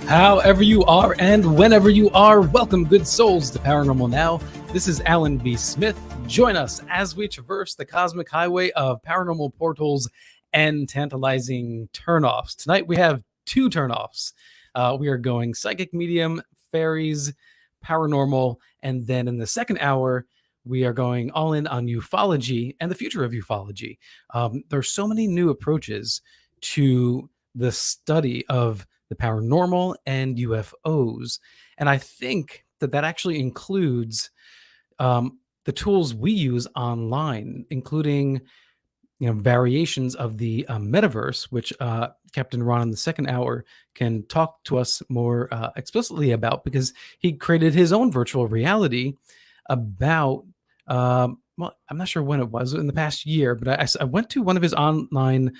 However you are and whenever you are, welcome, good souls, to Paranormal Now. This is Alan B. Smith. Join us as we traverse the cosmic highway of paranormal portals and tantalizing turnoffs. Tonight we have two turnoffs. We are going psychic medium, fairies, paranormal, and then in the second hour, we are going all in on ufology and the future of ufology. There are so many new approaches to the study of the paranormal and UFOs. And I think that actually includes the tools we use online, including variations of the metaverse, which Captain Ron in the second hour can talk to us more explicitly about, because he created his own virtual reality about well, I'm not sure when it was in the past year, but I went to one of his online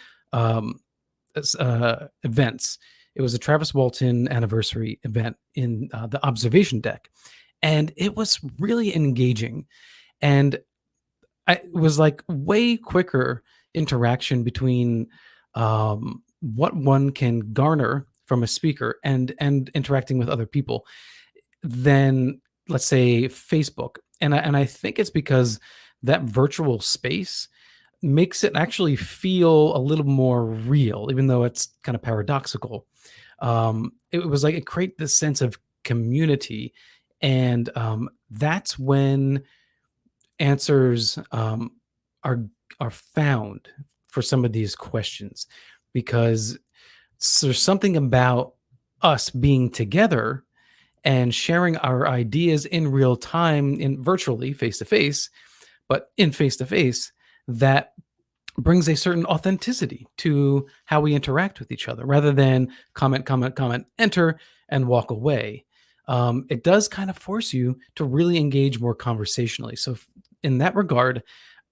events. It was a Travis Walton anniversary event in the observation deck, and it was really engaging. And it was like way quicker interaction between what one can garner from a speaker and interacting with other people than, let's say, Facebook. And I think it's because that virtual space makes it actually feel a little more real, even though it's kind of paradoxical. It was like it created this sense of community, and that's when answers are found for some of these questions, because there's something about us being together and sharing our ideas in real time, in virtually face to face, but in face to face, that brings a certain authenticity to how we interact with each other, rather than comment, enter, and walk away. It does kind of force you to really engage more conversationally. So in that regard,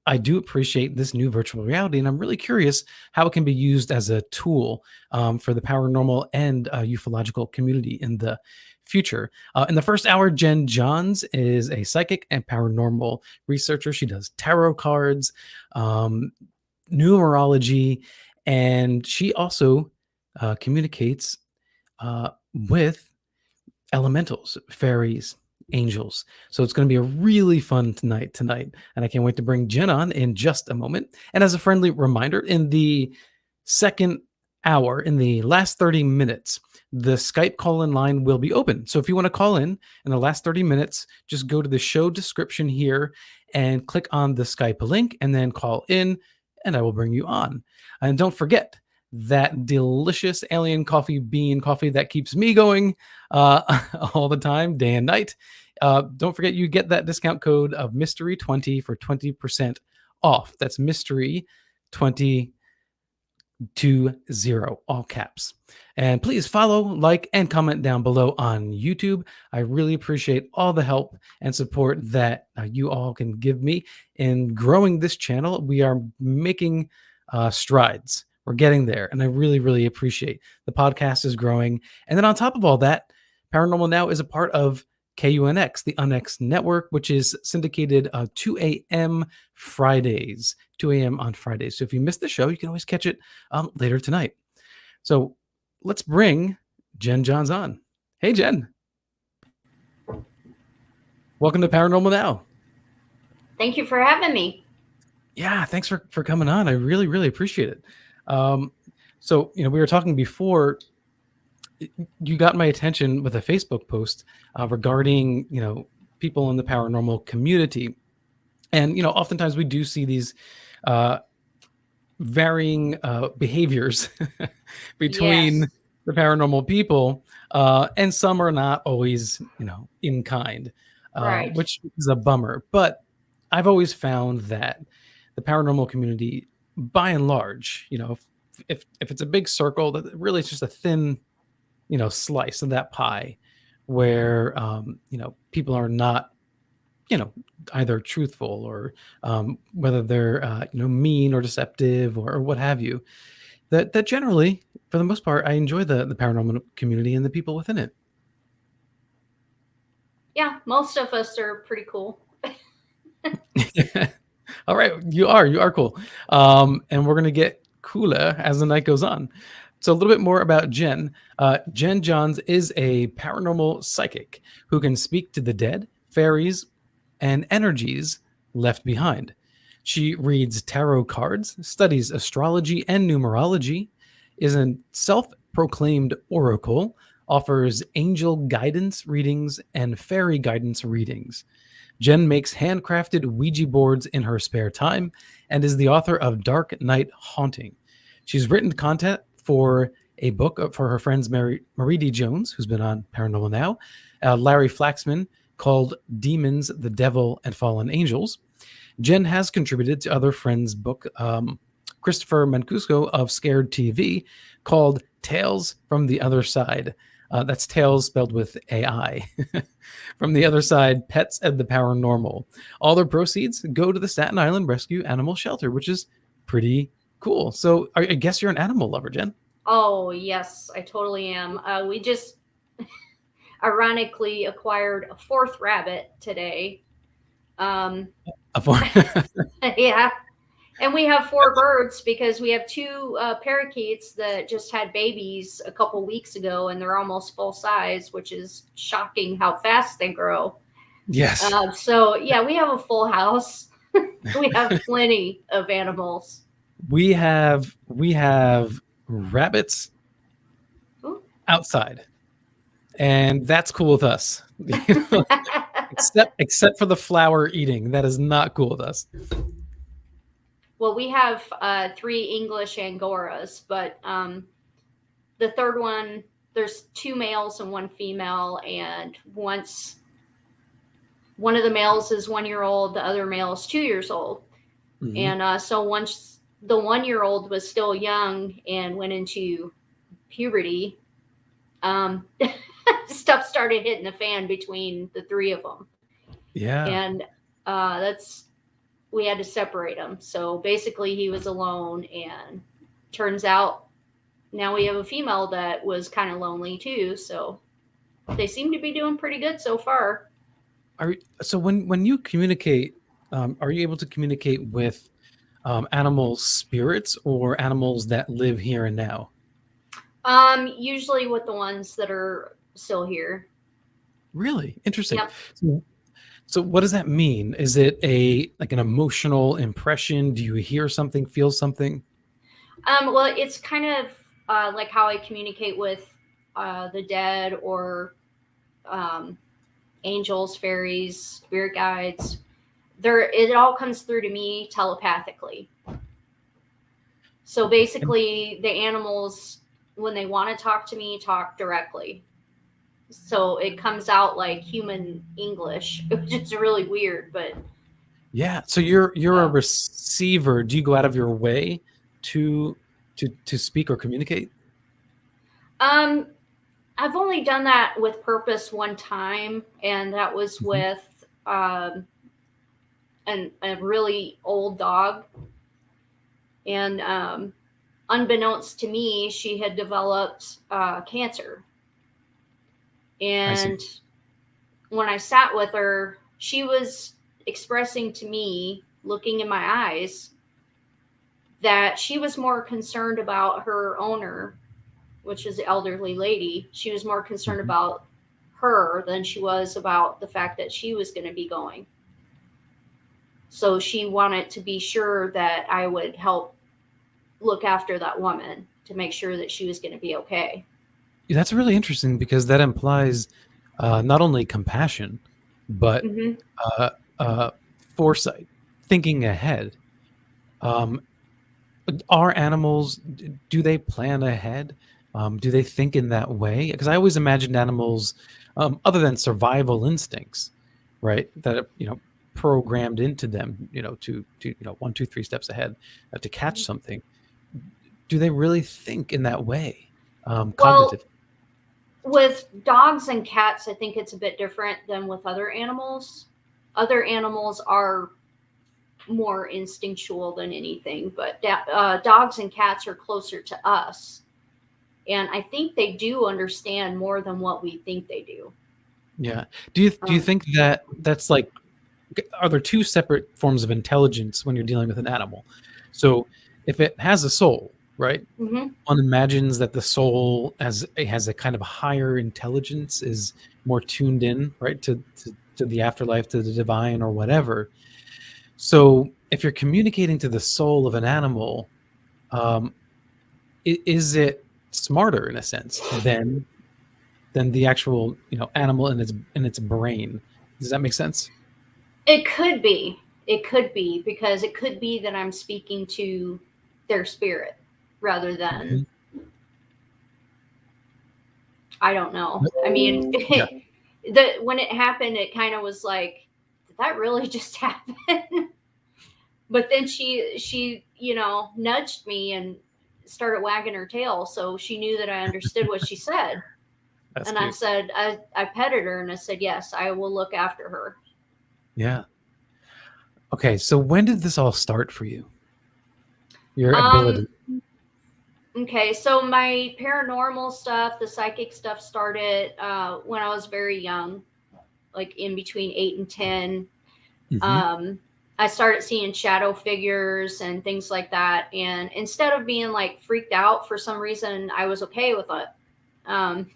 I do appreciate this new virtual reality, and I'm really curious how it can be used as a tool for the paranormal and ufological community in the future. In the first hour, Jen Johns is a psychic and paranormal researcher. She does tarot cards, numerology, and she also communicates with elementals, fairies, angels. So it's going to be a really fun tonight, and I can't wait to bring Jen on in just a moment. And as a friendly reminder, in the second hour, in the last 30 minutes, the Skype call-in line will be open. So if you want to call in the last 30 minutes, just go to the show description here and click on the Skype link and then call in, and I will bring you on. And don't forget that delicious alien coffee bean coffee that keeps me going all the time, day and night. Don't forget, you get that discount code of Mystery20 for 20% off. That's Mystery20, all caps. And please follow, like, and comment down below on YouTube. I really appreciate all the help and support that you all can give me in growing this channel. We are making strides. We're getting there, and I really, really appreciate the podcast is growing. And then on top of all that, Paranormal Now is a part of KUNX, the UNX network, which is syndicated 2 a.m. Fridays, 2 a.m. on Fridays. So if you missed the show, you can always catch it later tonight. So let's bring Jen Johns on. Hey, Jen. Welcome to Paranormal Now. Thank you for having me. Yeah, thanks for coming on. I really, really appreciate it. So, we were talking before. You got my attention with a Facebook post regarding, people in the paranormal community. And, oftentimes we do see these varying behaviors between the paranormal people, and some are not always, in kind, Right. which is a bummer. But I've always found that the paranormal community, by and large, if it's a big circle, that really it's just a thin, slice of that pie, where people are not, either truthful or whether they're mean or deceptive or what have you. That generally, for the most part, I enjoy the paranormal community and the people within it. Yeah, most of us are pretty cool. All right, you are cool. And we're gonna get cooler as the night goes on. So a little bit more about Jen. Jen Johns is a paranormal psychic who can speak to the dead, fairies, and energies left behind. She reads tarot cards, studies astrology and numerology, is a self-proclaimed oracle, offers angel guidance readings and fairy guidance readings. Jen makes handcrafted Ouija boards in her spare time and is the author of Dark Night Haunting. She's written content for a book for her friends Marie D. Jones, who's been on Paranormal Now, Larry Flaxman, called Demons, the Devil, and Fallen Angels. Jen has contributed to other friends' book, Christopher Mancuso of Scared TV, called Tales from the Other Side. That's Tales spelled with AI. From the Other Side, Pets and the Paranormal. All their proceeds go to the Staten Island Rescue Animal Shelter, which is pretty cool. So I guess you're an animal lover, Jen. Oh, yes, I totally am. We just ironically acquired a fourth rabbit today. Yeah. And we have 4 birds because we have 2 parakeets that just had babies a couple weeks ago, and they're almost full size, which is shocking how fast they grow. Yes. So, yeah, we have a full house. We have plenty of animals. We have rabbits outside, and that's cool with us. except for the flower eating, that is not cool with us. Well, we have 3 English Angoras, but the third one, there's 2 males and 1 female, and once one of the males is 1 year old, the other male is 2 years old. Mm-hmm. And so once the 1-year-old was still young and went into puberty, stuff started hitting the fan between the 3 of them. Yeah. And we had to separate them. So basically he was alone, and turns out now we have a female that was kind of lonely too. So they seem to be doing pretty good so far. So when you communicate, are you able to communicate with animal spirits or animals that live here and now? Usually with the ones that are still here. Really interesting. Yep. So what does that mean? Is it an emotional impression? Do you hear something, feel something? Well, it's kind of like how I communicate with the dead or angels, fairies, spirit guides. It all comes through to me telepathically. So basically, the animals, when they want to talk to me, talk directly. So it comes out like human English, which is really weird, but yeah. So you're a receiver. Do you go out of your way to speak or communicate? I've only done that with purpose one time, and that was with a really old dog. And unbeknownst to me, she had developed cancer. And when I sat with her, she was expressing to me, looking in my eyes, that she was more concerned about her owner, which is the elderly lady. She was more concerned about her than she was about the fact that she was going to be going. So she wanted to be sure that I would help look after that woman to make sure that she was going to be okay. That's really interesting because that implies not only compassion, but foresight, thinking ahead. Are animals, do they plan ahead? Do they think in that way? Because I always imagined animals, other than survival instincts, right, that are, programmed into them, to 1, 2, 3 steps ahead to catch something. Do they really think in that way? Cognitive. With dogs and cats, I think it's a bit different than with other animals. Other animals are more instinctual than anything, but dogs and cats are closer to us. And I think they do understand more than what we think they do. Yeah. Do you think that's like, are there 2 separate forms of intelligence when you're dealing with an animal? So if it has a soul, right? Hmm. One imagines that the soul as it has a kind of higher intelligence, is more tuned in, right, to the afterlife, to the divine or whatever. So if you're communicating to the soul of an animal, um, is it smarter in a sense than the actual, animal in its brain? Does that make sense? It could be. It could be because it could be that I'm speaking to their spirit rather than, Mhm. I don't know. I mean, Yeah. when it happened, it kind of was like, did that really just happen? But then she nudged me and started wagging her tail, so she knew that I understood what she said. That's And I cute. said, I petted her and I said, yes, I will look after her. Yeah. Okay, so when did this all start for you? Your Um, ability. okay, so my paranormal stuff, the psychic stuff started when I was very young, like in between 8 and 10. Hmm. Um, I started seeing shadow figures and things like that. And instead of being like freaked out, for some reason, I was okay with it. Um,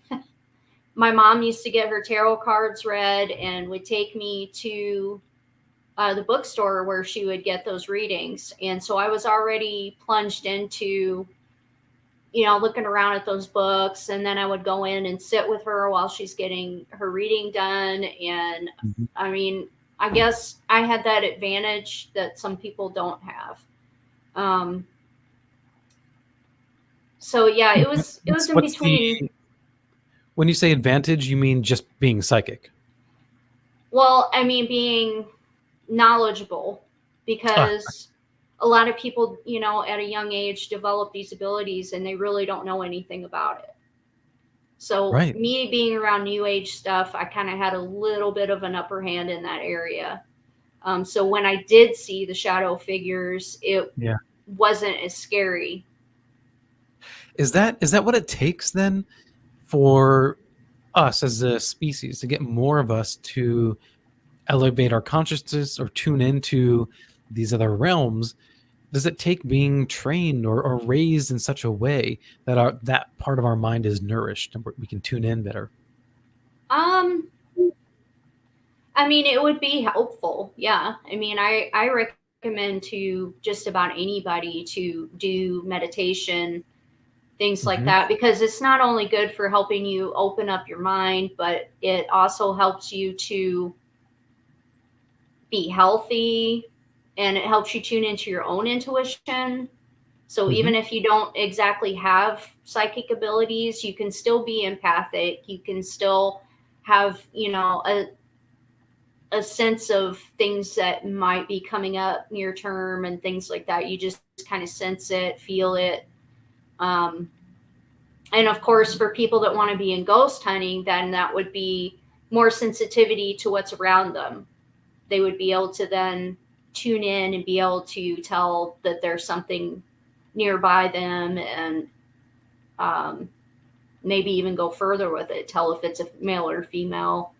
my mom used to get her tarot cards read and would take me to the bookstore where she would get those readings. And so I was already plunged into, looking around at those books. And then I would go in and sit with her while she's getting her reading done. And Hmm. I mean, I guess I had that advantage that some people don't have. Um, so yeah, it was in What's the between. when you say advantage, you mean just being psychic? Well, I mean, being knowledgeable, Ah, because a lot of people, at a young age develop these abilities and they really don't know anything about it. So, right. me being around new age stuff, I kind of had a little bit of an upper hand in that area. So, when I did see the shadow figures, it Yeah. wasn't as scary. Is that what it takes then for us as a species to get more of us to elevate our consciousness or tune into these other realms? Does it take being trained or raised in such a way that that part of our mind is nourished and we can tune in better? Um, I mean, it would be helpful. Yeah. I mean, I recommend to just about anybody to do meditation, things like Hmm. that, because it's not only good for helping you open up your mind, but it also helps you to be healthy and it helps you tune into your own intuition. So Hmm. even if you don't exactly have psychic abilities, you can still be empathic. You can still have, a sense of things that might be coming up near term and things like that. You just kind of sense it, feel it. Um, and of course, for people that want to be in ghost hunting, then that would be more sensitivity to what's around them. They would be able to then tune in and be able to tell that there's something nearby them, and um, maybe even go further with it, tell if it's a male or female,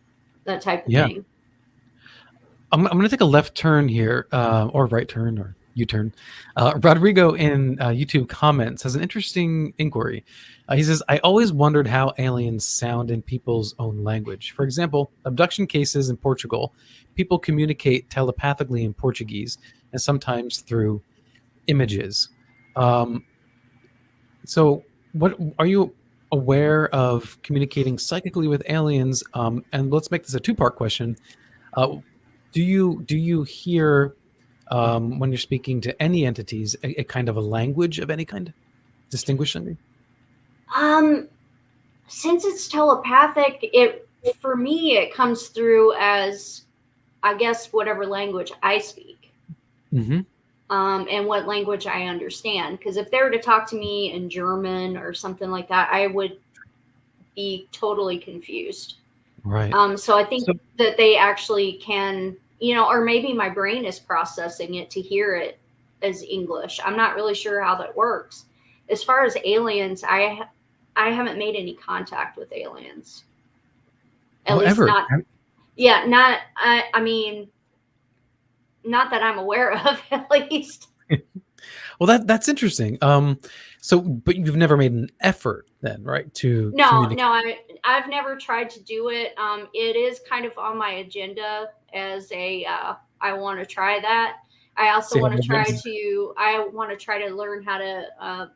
that type of Yeah. thing. I'm going to take a left turn here, or right turn, or U-turn. Rodrigo in YouTube comments has an interesting inquiry. He says, "I always wondered how aliens sound in people's own language. For example, abduction cases in Portugal, people communicate telepathically in Portuguese and sometimes through images. Um, so, what are you aware of communicating psychically with aliens? And let's make this a two-part question. Uh, do you hear when you're speaking to any entities a kind of a language of any kind, distinguishing? Um, since it's telepathic, it for me it comes through as, I guess, whatever language I speak, Hmm. and what language I understand. Because if they were to talk to me in German or something like that, I would be totally confused. Right. So I think So, that they actually can, or maybe my brain is processing it to hear it as English. I'm not really sure how that works. As far as aliens, I haven't made any contact with aliens. At least however, not, yeah, I mean, not that I'm aware of, at least. Well, that's interesting. So, but you've never made an effort then, right, to No, communicate? no, I've never tried to do it. It is kind of on my agenda as a I want to try that. I also See how want to that try goes? to I want to try to learn how to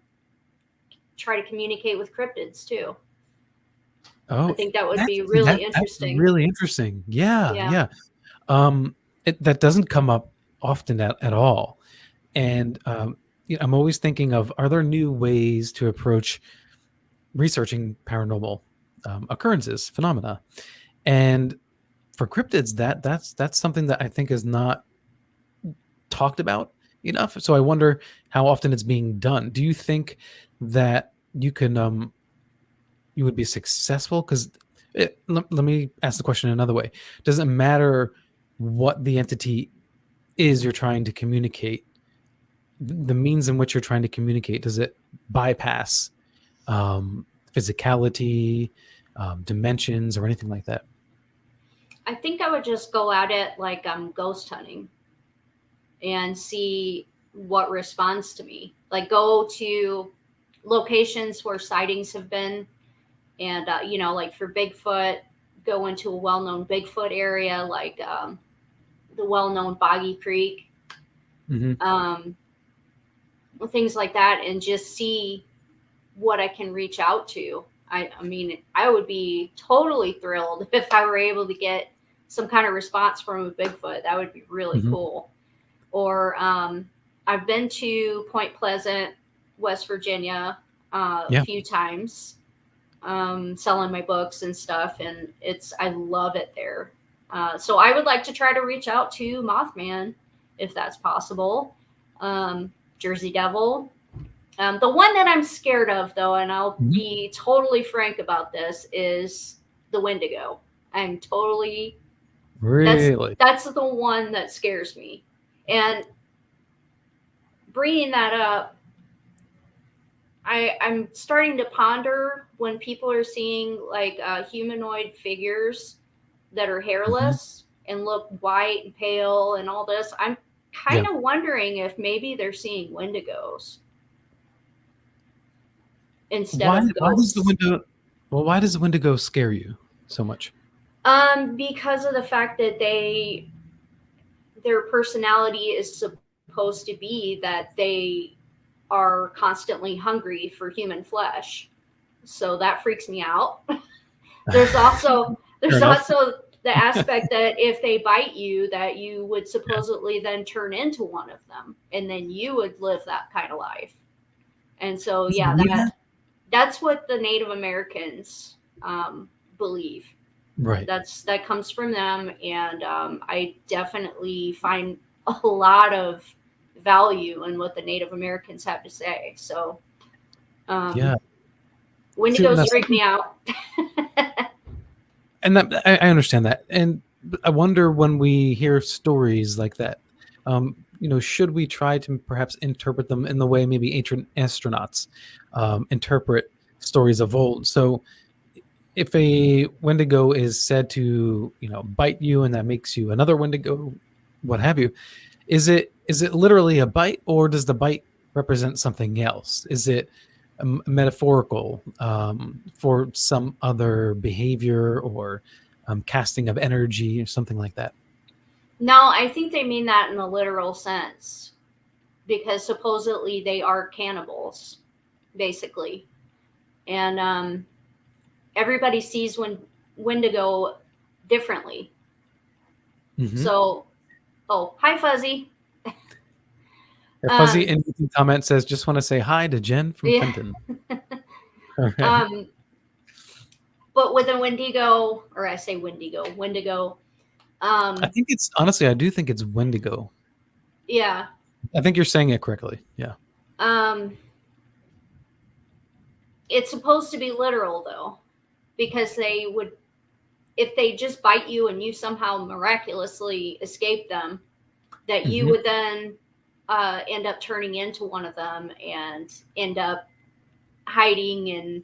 try to communicate with cryptids too. I Oh, think that would that's be see, really that's interesting. really interesting. Yeah, Yeah. yeah. Um, that doesn't come up often at all. And I'm always thinking of, are there new ways to approach researching paranormal occurrences, phenomena? And for cryptids, that's something that I think is not talked about enough. So I wonder how often it's being done. Do you think that you would be successful? Because let me ask the question another way. Does it matter what the entity is you're trying to communicate? The means in which you're trying to communicate, does it bypass physicality, dimensions, or anything like that? I think I would just go at it like I'm ghost hunting and see what responds to me. Like go to locations where sightings have been, and like for Bigfoot, go into a well-known Bigfoot area like the well-known Boggy Creek, Hmm. um, things like that, and just see what I can reach out to. I mean, I would be totally thrilled if I were able to get some kind of response from a Bigfoot. That would be really Hmm. cool. Or I've been to Point Pleasant, West Virginia, a Yeah. few times, selling my books and stuff, and I love it there. So I would like to try to reach out to Mothman if that's possible. Jersey Devil. The one that I'm scared of, though, and I'll Mhm. be totally frank about this, is the Wendigo. I'm totally that's Really? that's the one that scares me. And bringing that up, I'm starting to ponder when people are seeing like humanoid figures that are Hmm. hairless and look white and pale and all this. I'm kind Yeah. of wondering if maybe they're seeing Wendigos instead Why? of Why does the ghosts. window? Well, why does the Wendigo scare you so much? Because of the fact that their personality is supposed to be that they are constantly hungry for human flesh. So that freaks me out. there's also Fair there's enough. also the aspect that if they bite you, that you would supposedly then turn into one of them, and then you would live that kind of life. And so, Does it yeah, believe that? that's what the Native Americans believe. Right. That comes from them, and I definitely find a lot of value in what the Native Americans have to say. So, Yeah. See, Wendigos freak me out. and that I understand that, and I wonder when we hear stories like that, should we try to perhaps interpret them in the way maybe ancient astronauts interpret stories of old? So, if a Wendigo is said to, bite you, and that makes you another Wendigo, what have you, is it literally a bite, or does the bite represent something else? Is it metaphorical for some other behavior, or casting of energy or something like that? No, I think they mean that in a literal sense because supposedly they are cannibals, basically, and everybody sees Wendigo differently. Hmm. So, oh, hi, Fuzzy. Fuzzy Um, in comment says, "Just want to say hi to Jen from yeah. Fenton." All right. um, but with a Wendigo, or I say Wendigo. I Um, think it's honestly, I do think it's Wendigo. yeah. I think you're saying it correctly. Yeah. Um, it's supposed to be literal though, because they would, if they just bite you and you somehow miraculously escape them, that you Hmm. would then end up turning into one of them and end up hiding, and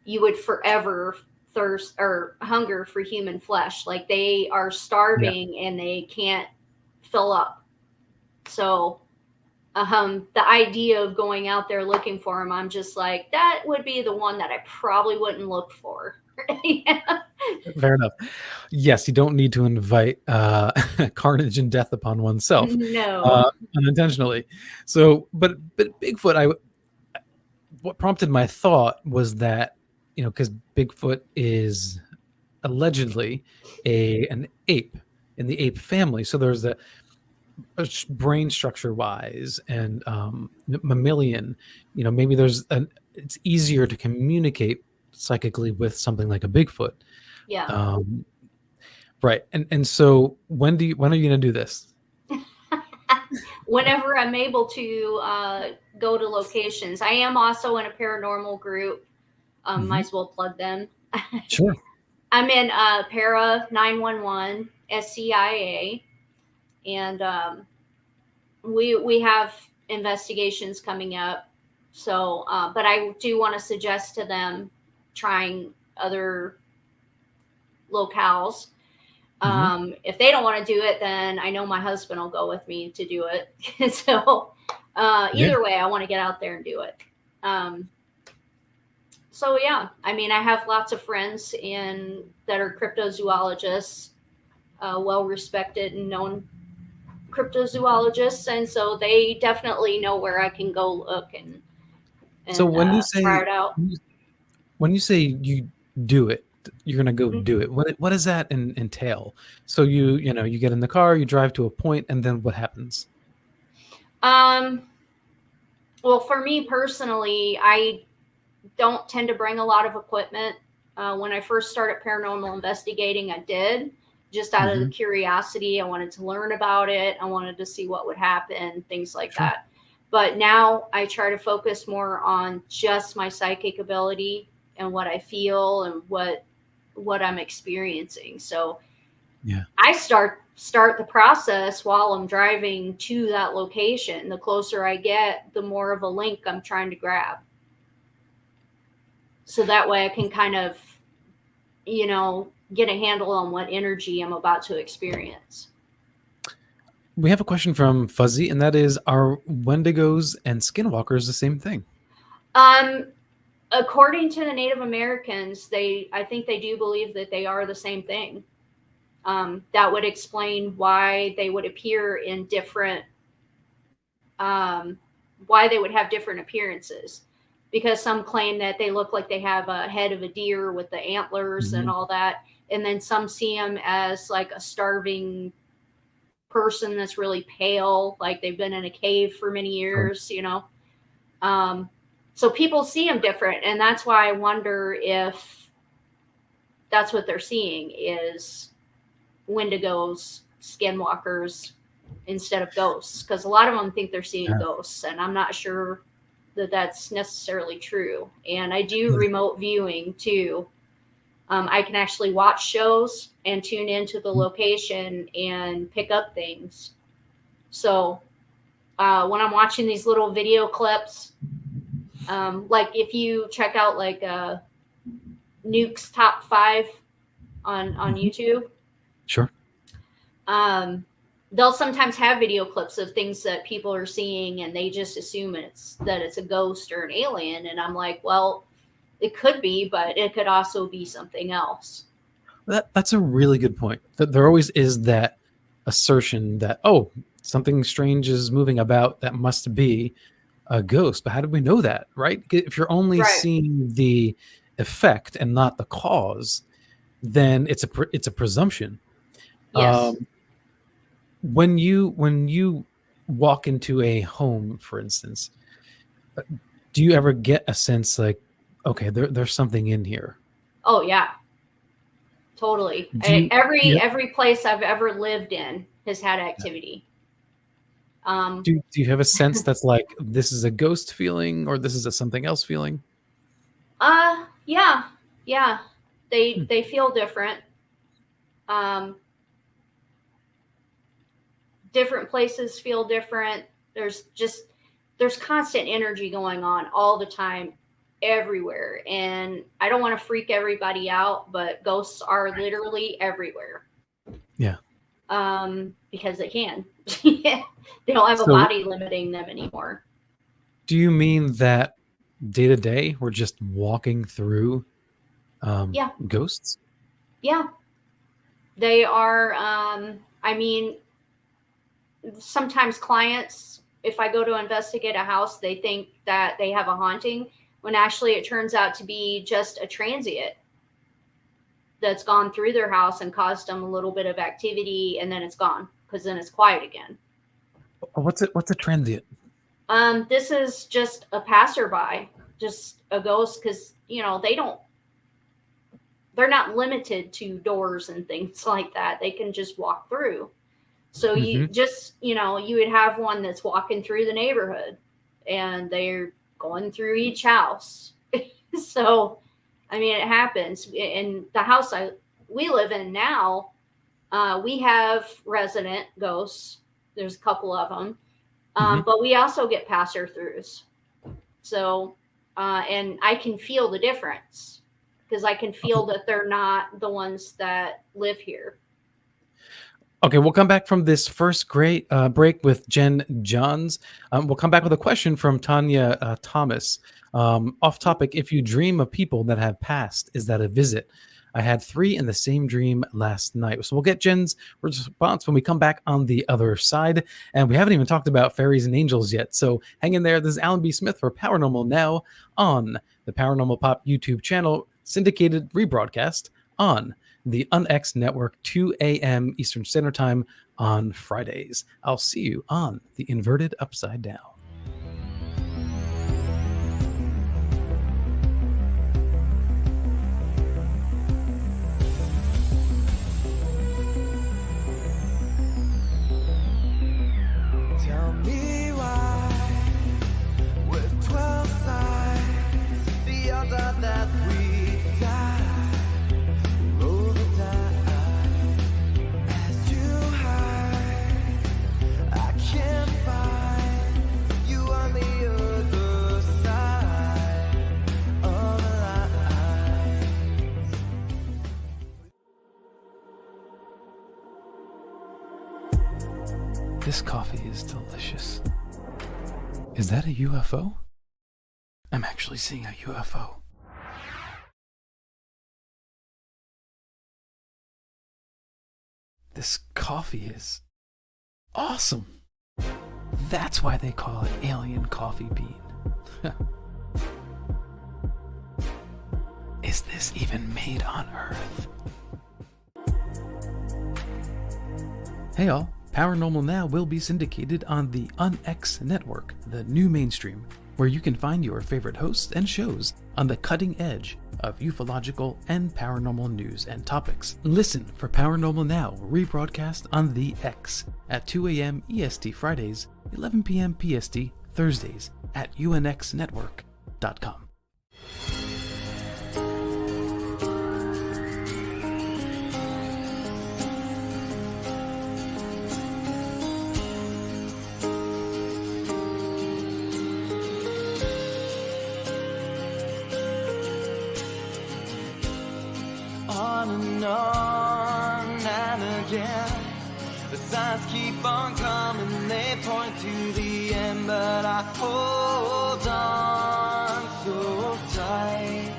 you would forever thirst or hunger for human flesh. Like they are Yeah. starving and they can't fill up. So The idea of going out there looking for him, I'm just like, that would be the one that I probably wouldn't look for. Yeah. Fair enough. Yes, you don't need to invite carnage and death upon oneself No. unintentionally. So, but Bigfoot, what prompted my thought was that, because Bigfoot is allegedly an ape in the ape family. So there's a brain structure wise and mammalian. Maybe it's easier to communicate psychically with something like a Bigfoot. Yeah. Um, right. And so when are you going to do this? Whenever I'm able to go to locations. I am also in a paranormal group. Might as well plug them. Sure. I'm in Para 911 SCIA, and we have investigations coming up. So, but I do want to suggest to them trying other locales. If they don't want to do it, then I know my husband will go with me to do it. So, either way, I want to get out there and do it. So yeah, I mean, I have lots of friends that are cryptozoologists, well respected and known cryptozoologists, and so they definitely know where I can go look and So when you try say it out. when you say you do it, you're gonna go do it. What does that entail? So you get in the car, you drive to a point, and then what happens? Well, for me personally, I don't tend to bring a lot of equipment. When I first started paranormal investigating, I did just out of the curiosity. I wanted to learn about it. I wanted to see what would happen, things like that. But now I try to focus more on just my psychic ability and what I feel and what I'm experiencing. So Yeah. I start the process while I'm driving to that location. The closer I get, the more of a link I'm trying to grab. So that way I can kind of, get a handle on what energy I'm about to experience. We have a question from Fuzzy, and that is, are Wendigos and Skinwalkers the same thing? According to the Native Americans, I think they do believe that they are the same thing. That would explain why they would appear in different, why they would have different appearances. Because some claim that they look like they have a head of a deer with the antlers and all that. And then some see them as like a starving person that's really pale, like they've been in a cave for many years, So people see them different. And that's why I wonder if that's what they're seeing is Wendigos, Skinwalkers instead of ghosts. Because a lot of them think they're seeing ghosts. And I'm not sure that that's necessarily true. And I do remote viewing too. I can actually watch shows and tune into the location and pick up things. So when I'm watching these little video clips, like if you check out like Nuke's Top 5 on YouTube. Sure. They'll sometimes have video clips of things that people are seeing and they just assume it's a ghost or an alien. And I'm like, well, it could be, but it could also be something else. That's a really good point. There always is that assertion that, oh, something strange is moving about, that must be a ghost. But how do we know that, right? If you're only seeing the effect and not the cause, then it's a presumption. Yes. When you walk into a home, for instance, do you ever get a sense like, okay, there's something in here? Oh yeah, totally. Every place I've ever lived in has had activity. Do you have a sense that's like, this is a ghost feeling or this is a something else feeling? Yeah. They feel different. Different places feel different. There's constant energy going on all the time, everywhere. And I don't want to freak everybody out, but ghosts are literally everywhere. Yeah. because they can. They don't have a So body limiting them anymore. do you mean that day to day we're just walking through Yeah, ghosts? yeah. They are, I mean, sometimes clients, if I go to investigate a house, they think that they have a haunting when actually it turns out to be just a transient that's gone through their house and caused them a little bit of activity, and then it's gone because then it's quiet again. What's a transient? This is just a passerby, just a ghost, because they're not limited to doors and things like that. They can just walk through. So you just, you would have one that's walking through the neighborhood and they're going through each house. So, I mean, it happens. In the house we live in now, we have resident ghosts. There's a couple of them. But we also get passer-throughs. So, and I can feel the difference because I can feel that they're not the ones that live here. Okay, we'll come back from this first great break with Jen Johns. We'll come back with a question from Tanya Thomas. Off topic, if you dream of people that have passed, is that a visit? I had 3 in the same dream last night. So we'll get Jen's response when we come back on the other side. And we haven't even talked about fairies and angels yet. So hang in there. This is Alan B. Smith for Paranormal Now on the Paranormal Pop YouTube channel, syndicated rebroadcast on the UnX Network, 2 a.m. Eastern Standard Time on Fridays. I'll see you on the Inverted Upside Down. Tell me why, with 12 sides, the odds are that we die. This coffee is delicious. Is that a UFO? I'm actually seeing a UFO. This coffee is awesome. That's why they call it alien coffee bean. Is this even made on Earth? Hey all, Paranormal Now will be syndicated on the UnX Network, the new mainstream, where you can find your favorite hosts and shows on the cutting edge of ufological and paranormal news and topics. Listen for Paranormal Now rebroadcast on the X at 2 a.m. EST Fridays, 11 p.m. PST Thursdays at unxnetwork.com. And again, the signs keep on coming, they point to the end, but I hold on so tight.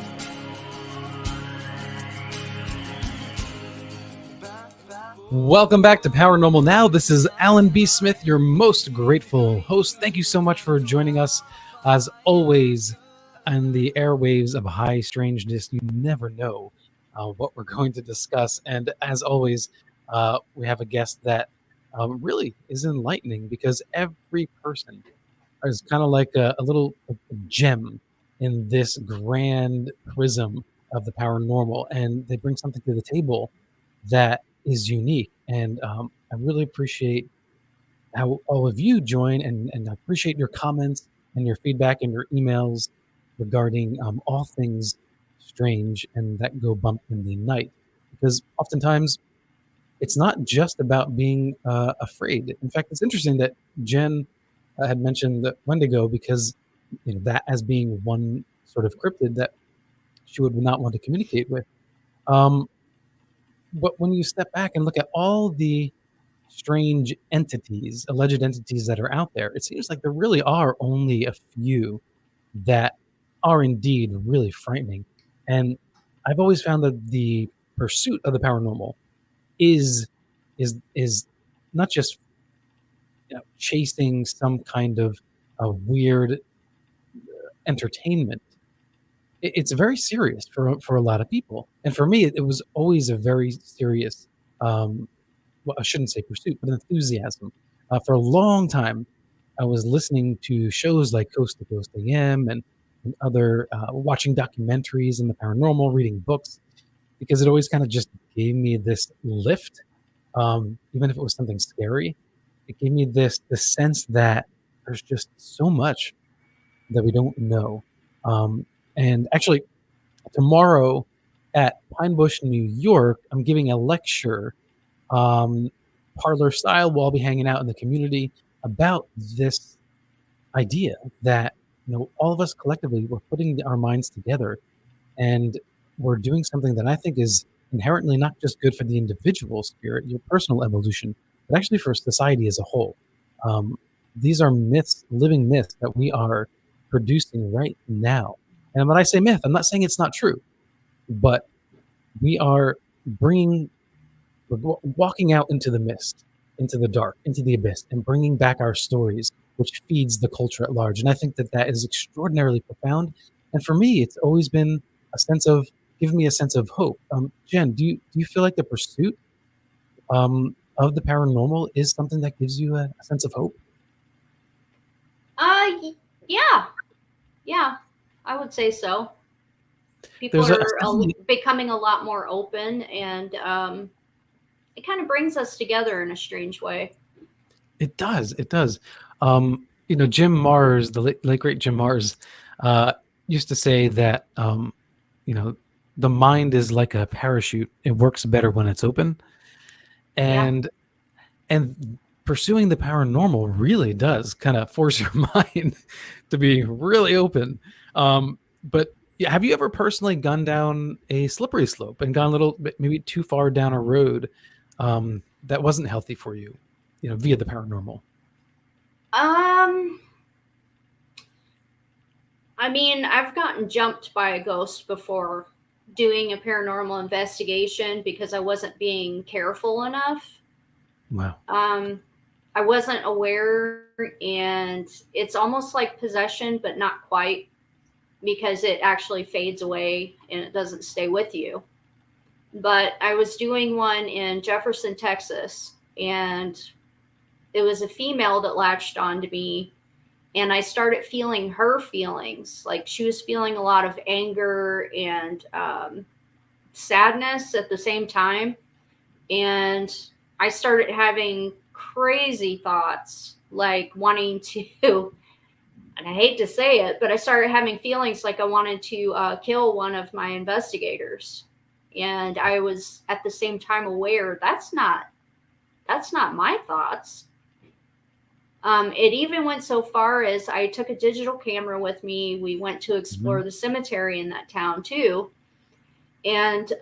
Welcome back to Paranormal Now. This is Alan B. Smith, your most grateful host. Thank you so much for joining us, as always, on the airwaves of high strangeness. You never know what we're going to discuss. And as always, we have a guest that really is enlightening, because every person is kind of like a little gem in this grand prism of the paranormal. And they bring something to the table that is unique. And I really appreciate how all of you join, and I appreciate your comments and your feedback and your emails regarding all things strange and that go bump in the night, because oftentimes it's not just about being afraid. In fact, it's interesting that Jen had mentioned the Wendigo, because that as being one sort of cryptid that she would not want to communicate with. But when you step back and look at all the strange entities, alleged entities that are out there, it seems like there really are only a few that are indeed really frightening. And I've always found that the pursuit of the paranormal is is not just chasing some kind of a weird entertainment. It's very serious for a lot of people, and for me, it was always a very serious. Well, I shouldn't say pursuit, but enthusiasm. For a long time, I was listening to shows like Coast to Coast AM and other, watching documentaries in the paranormal, reading books, because it always kind of just gave me this lift. Even if it was something scary, it gave me this sense that there's just so much that we don't know. And actually, tomorrow at Pine Bush, New York, I'm giving a lecture, um, parlor style. We'll all be hanging out in the community about this idea that all of us collectively we're putting our minds together and we're doing something that I think is inherently not just good for the individual spirit, your personal evolution, but actually for society as a whole. Um, these are myths, living myths that we are producing right now. And when I say myth, I'm not saying it's not true, but we are bringing, we're walking out into the mist, into the dark, into the abyss, and bringing back our stories, which feeds the culture at large. And I think that that is extraordinarily profound. And for me, it's always been a sense of, giving me a sense of hope. Jen, do you feel like the pursuit of the paranormal is something that gives you a sense of hope? Yeah, yeah, I would say so. People There's are becoming a lot more open, and it kind of brings us together in a strange way. It does. It does. Jim Mars, the late great Jim Mars, used to say that the mind is like a parachute. It works better when it's open, Yeah. and pursuing the paranormal really does kind of force your mind to be really open. But yeah, have you ever personally gone down a slippery slope and gone a little bit, maybe too far down a road that wasn't healthy for you, via the paranormal? I mean, I've gotten jumped by a ghost before doing a paranormal investigation because I wasn't being careful enough. Wow. I wasn't aware, and it's almost like possession, but not quite, because it actually fades away and it doesn't stay with you. But I was doing one in Jefferson, Texas, and it was a female that latched onto me, and I started feeling her feelings. Like, she was feeling a lot of anger and sadness at the same time. And I started having crazy thoughts, like wanting to, and I hate to say it, but I started having feelings like I wanted to kill one of my investigators. And I was at the same time aware that's not my thoughts. It even went so far as I took a digital camera with me. We went to explore the cemetery in that town too. And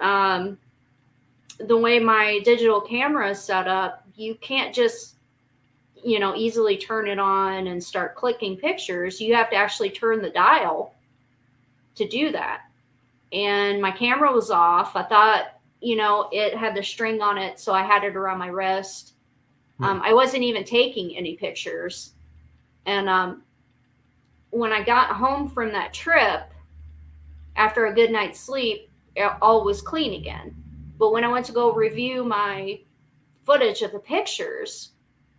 the way my digital camera is set up, you can't just, easily turn it on and start clicking pictures. You have to actually turn the dial to do that. And my camera was off. I thought, it had the string on it, so I had it around my wrist. I wasn't even taking any pictures. And when I got home from that trip, after a good night's sleep, all was clean again. But when I went to go review my footage of the pictures,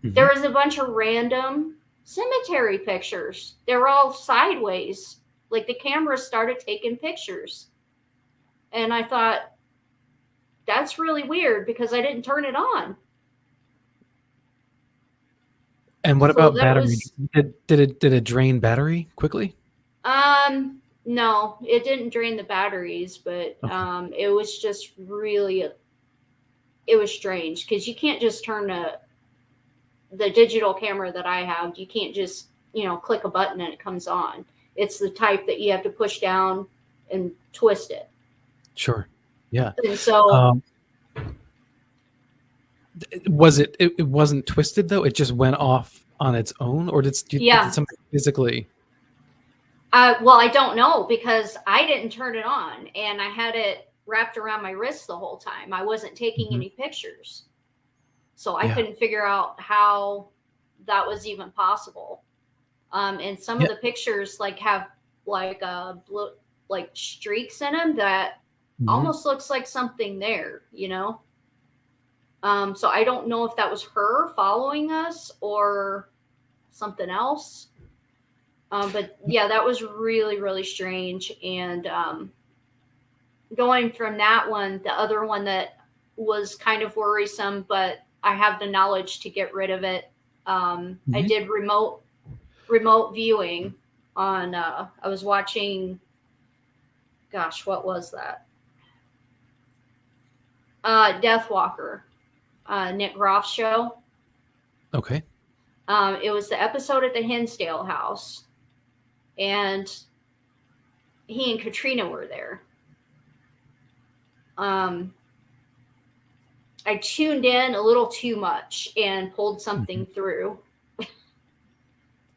there was a bunch of random cemetery pictures. They were all sideways. Like, the camera started taking pictures. And I thought, that's really weird, because I didn't turn it on. And what about battery? Did it drain battery quickly? No, it didn't drain the batteries, but it was just really, it was strange, because you can't just turn the digital camera that I have. You can't just, click a button and it comes on. It's the type that you have to push down and twist it. Sure. Yeah. And so Was it wasn't twisted though? It just went off on its own, or did Yeah. something physically? Well, I don't know because I didn't turn it on and I had it wrapped around my wrist the whole time. I wasn't taking Mhm. any pictures. So I Yeah. couldn't figure out how that was even possible. And some Yeah. of the pictures like have like like streaks in them that Mhm. almost looks like something there, you know? So I don't know if that was her following us or something else. But yeah, that was really, really strange. And going from that one, the other one that was kind of worrisome, but I have the knowledge to get rid of it. I Mhm. did remote viewing on. I was watching. Gosh, what was that? Death Walker, Nick Groff's show. Okay. It was the episode at the Hinsdale house, and he and Katrina were there. I tuned in a little too much and pulled something through.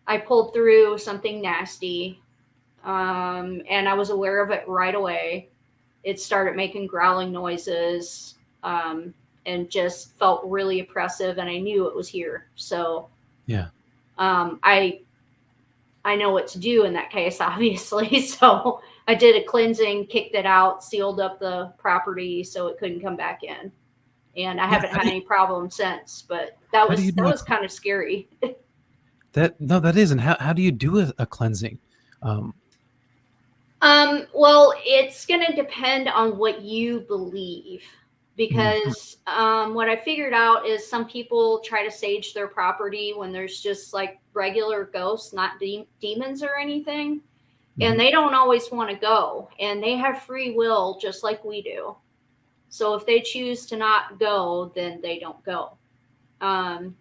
I pulled through something nasty, and I was aware of it right away. It started making growling noises, and just felt really oppressive, and I knew it was here. So, Yeah. I know what to do in that case, obviously. So I did a cleansing, kicked it out, sealed up the property so it couldn't come back in. And I Yeah. haven't had any problems since, but that How do you do was kind of scary. that is, and how do you do a cleansing? Well, it's going to depend on what you believe because what I figured out is some people try to sage their property when there's just like regular ghosts, not demons or anything. And they don't always want to go, and they have free will just like we do. So if they choose to not go, then they don't go. And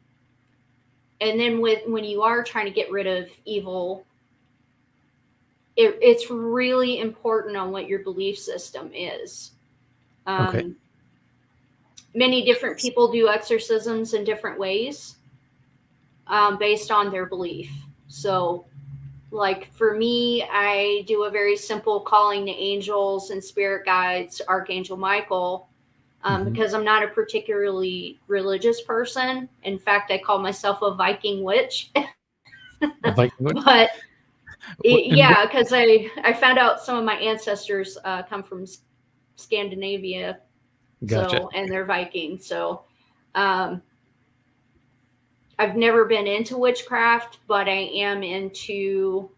then when you are trying to get rid of evil, it's really important on what your belief system is. Okay. Many different people do exorcisms in different ways based on their belief. So, like for me, I do a very simple calling to angels and spirit guides, Archangel Michael, because I'm not a particularly religious person. In fact, I call myself a Viking witch. A Viking witch? But yeah, because I found out some of my ancestors come from Scandinavia, Gotcha. so and they're Viking. So I've never been into witchcraft, but I am into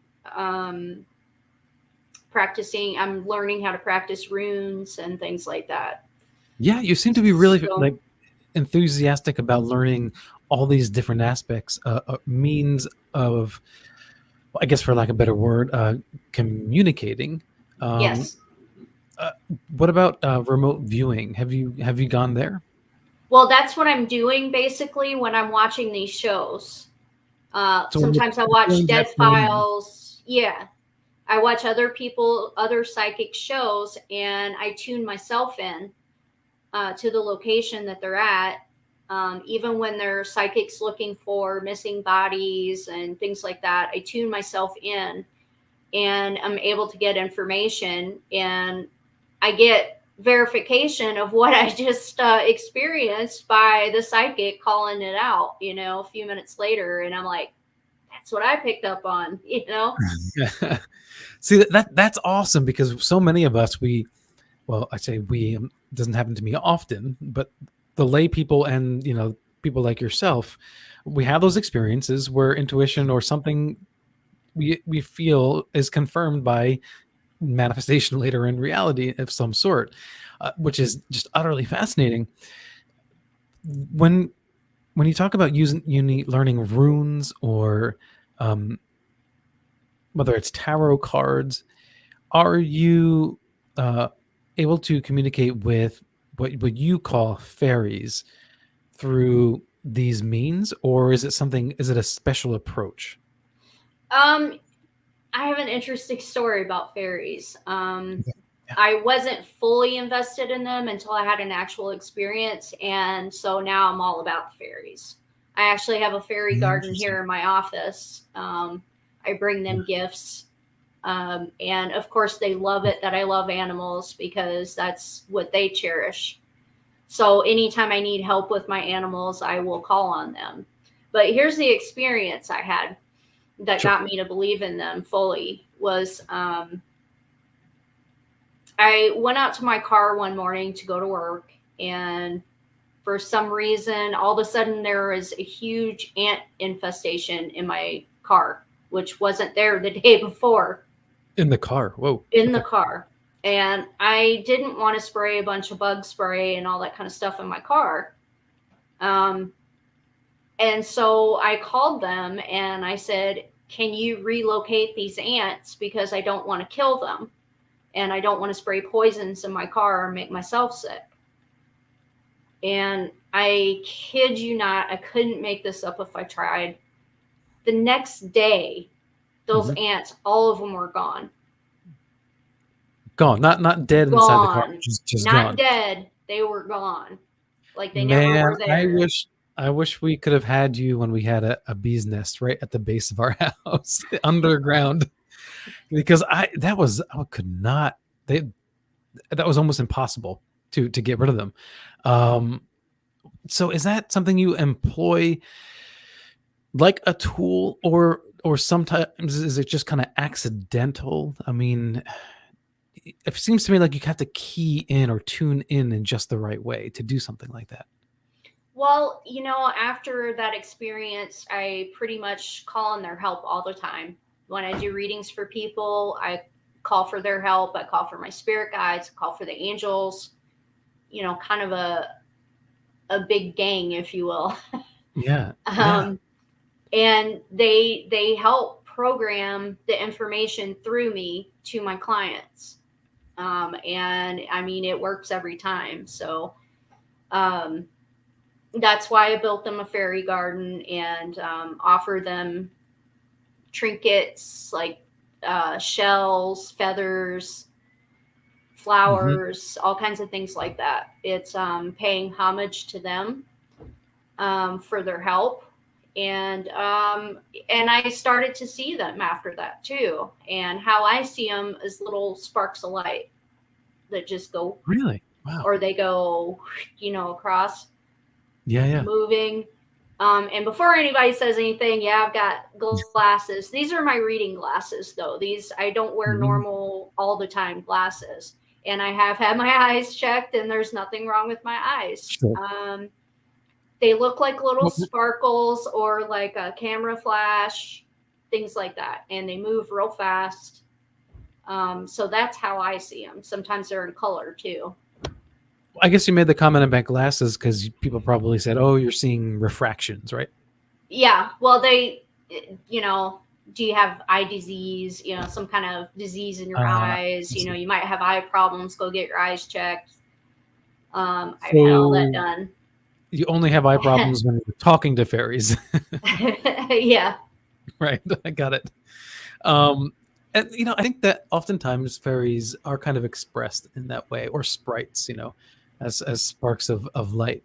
practicing. I'm learning how to practice runes and things like that. Yeah, you seem to be really So- like enthusiastic about learning all these different aspects, means of, I guess, for lack of a better word, communicating. Yes. What about remote viewing? Have you gone there? Well, that's what I'm doing basically when I'm watching these shows. So Sometimes I watch doing Dead that training- Files. Yeah. I watch other psychic shows, and I tune myself in to the location that they're at. Even when they're psychics looking for missing bodies and things like that, I tune myself in and I'm able to get information, and I get verification of what I just experienced by the psychic calling it out, a few minutes later. And I'm like, that's what I picked up on, See, that's awesome, because so many of us, I say we, doesn't happen to me often, but the lay people and people like yourself, we have those experiences where intuition or something we feel is confirmed by manifestation later in reality of some sort, which is just utterly fascinating. When you talk about learning runes, or whether it's tarot cards, are you able to communicate with what you call faeries through these means, or is it a special approach? I have an interesting story about fairies. I wasn't fully invested in them until I had an actual experience. And so now I'm all about the fairies. I actually have a fairy garden here in my office. I bring them gifts. And of course, they love it that I love animals because that's what they cherish. So anytime I need help with my animals, I will call on them. But here's the experience I had that got me to believe in them fully was I went out to my car one morning to go to work, and for some reason, all of a sudden there was a huge ant infestation in my car, which wasn't there the day before. In the car. Whoa. In the car. And I didn't want to spray a bunch of bug spray and all that kind of stuff in my car. And so I called them and I said, can you relocate these ants? Because I don't want to kill them. And I don't want to spray poisons in my car or make myself sick. And I kid you not, I couldn't make this up if I tried. The next day, those ants, all of them were gone. Gone, not dead gone. Inside the car, just not gone. Dead. They were gone. Like they never were there. I wish we could have had you when we had a bee's nest right at the base of our house, underground, because that was almost impossible to get rid of them. So is that something you employ like a tool, or sometimes is it just kind of accidental? I mean, it seems to me like you have to key in or tune in just the right way to do something like that. Well, after that experience, I pretty much call on their help all the time. When I do readings for people, I call for their help. I call for my spirit guides, I call for the angels, kind of a big gang, if you will. Yeah. And they help program the information through me to my clients. And I mean, it works every time. So, that's why I built them a fairy garden and, offer them trinkets like, shells, feathers, flowers, all kinds of things like that. It's, paying homage to them, for their help. And I started to see them after that too. And how I see them is little sparks of light that just go. Really? Wow. Or they go, across. Yeah. Moving. And before anybody says anything, I've got glasses. These are my reading glasses though. I don't wear normal all the time glasses. And I have had my eyes checked and there's nothing wrong with my eyes. Sure. They look like little sparkles or like a camera flash, things like that. And they move real fast. So that's how I see them. Sometimes they're in color too. I guess you made the comment about glasses because people probably said, oh, you're seeing refractions, right? Yeah. Well, they, do you have eye disease, some kind of disease in your eyes? You might have eye problems. Go get your eyes checked. I've had all that done. You only have eye problems when you're talking to fairies. Yeah. Right. I got it. And, I think that oftentimes fairies are kind of expressed in that way, or sprites, as sparks of light.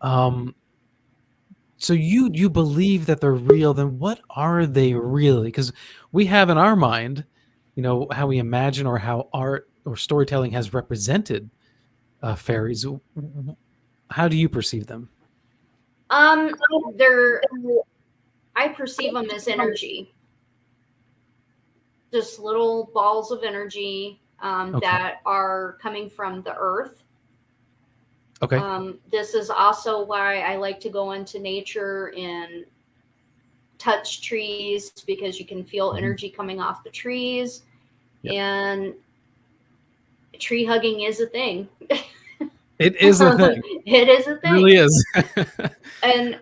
So you believe that they're real, then what are they really? Because we have in our mind, how we imagine or how art or storytelling has represented fairies. How do you perceive them? I perceive them as energy. Just little balls of energy that are coming from the earth. Okay. This is also why I like to go into nature and touch trees, because you can feel energy coming off the trees. Yep. And tree hugging is a thing. It is a thing. It is a thing. It really is. And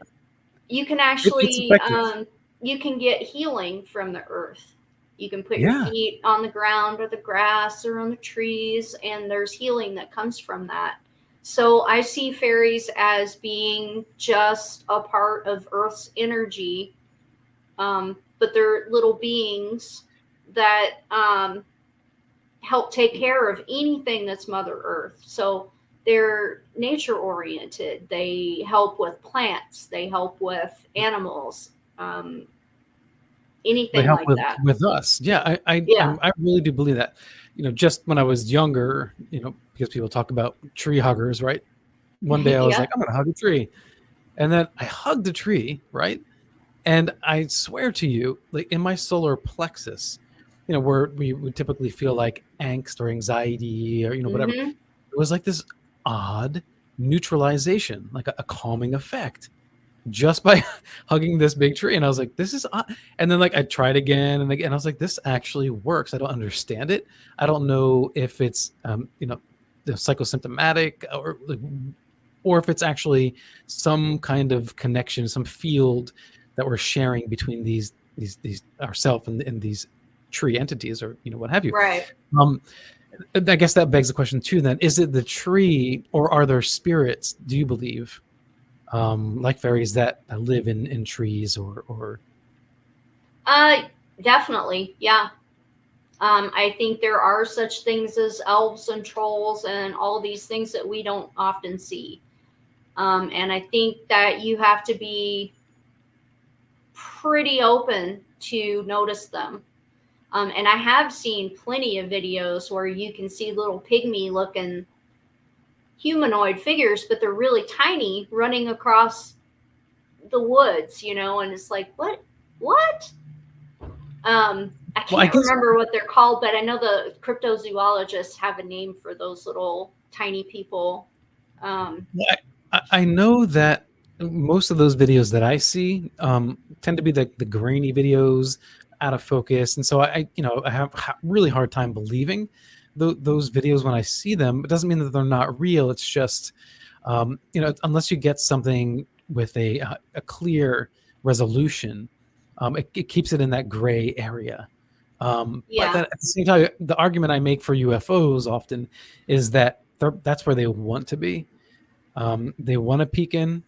you can actually, you can get healing from the earth. You can put your feet on the ground or the grass or on the trees, and there's healing that comes from that. So I see fairies as being just a part of Earth's energy, but they're little beings that help take care of anything that's Mother Earth. So they're nature oriented. They help with plants. They help with animals. They Anything help like with that. us. Yeah, Yeah. I really do believe that. Just when I was younger, because people talk about tree huggers, right? One day I was Yeah. like, I'm gonna hug a tree, and then I hugged a tree, right? And I swear to you, like in my solar plexus, where we would typically feel like angst or anxiety or whatever, Mm-hmm. it was like this odd neutralization, like a calming effect, just by hugging this big tree. And I was like, this is odd. And then like I tried again and again. I was like, this actually works. I don't understand it. I don't know if it's the psychosymptomatic or if it's actually some kind of connection, some field that we're sharing between these ourselves and these tree entities or what have you. Right. I guess that begs the question too. Then, is it the tree, or are there spirits? Do you believe, like fairies that live in trees or? Definitely. Yeah. I think there are such things as elves and trolls and all these things that we don't often see. And I think that you have to be pretty open to notice them. And I have seen plenty of videos where you can see little pygmy looking humanoid figures, but they're really tiny running across the woods, and it's like, what? I can't remember what they're called, but I know the cryptozoologists have a name for those little tiny people. I know that most of those videos that I see tend to be the grainy videos, out of focus, and so I have really hard time believing those videos when I see them. It doesn't mean that they're not real. It's just unless you get something with a clear resolution, it keeps it in that gray area. But at the same time, the argument I make for UFOs often is that that's where they want to be. They want to peek in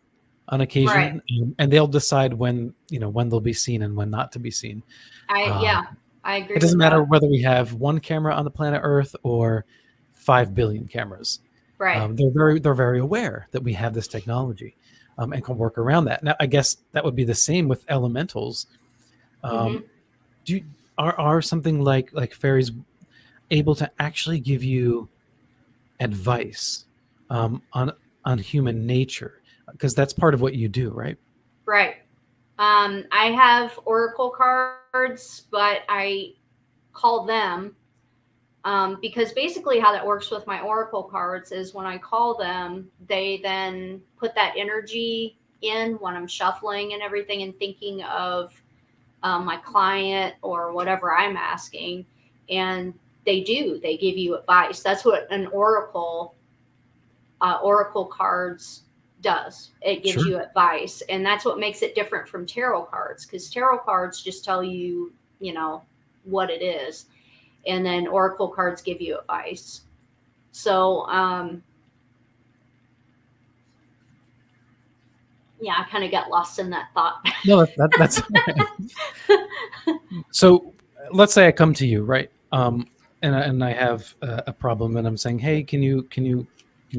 on occasion, Right. and they'll decide when they'll be seen and when not to be seen. I agree. It doesn't with matter that. whether we have one camera on the planet Earth or 5 billion cameras. Right. They're very aware that we have this technology, and can work around that. Now, I guess that would be the same with elementals. Mhm. Are something like fairies able to actually give you advice on human nature, because that's part of what you do, right? Right. I have oracle cards, but I call them because basically how that works with my oracle cards is when I call them, they then put that energy in when I'm shuffling and everything and thinking of my client or whatever I'm asking. And they give you advice. That's what an oracle cards does. It gives Sure. you advice, and that's what makes it different from tarot cards, because tarot cards just tell you what it is, and then oracle cards give you advice. So yeah, I kind of got lost in that thought. No, that's so. Let's say I come to you, right? And I have a problem, and I'm saying, hey, can you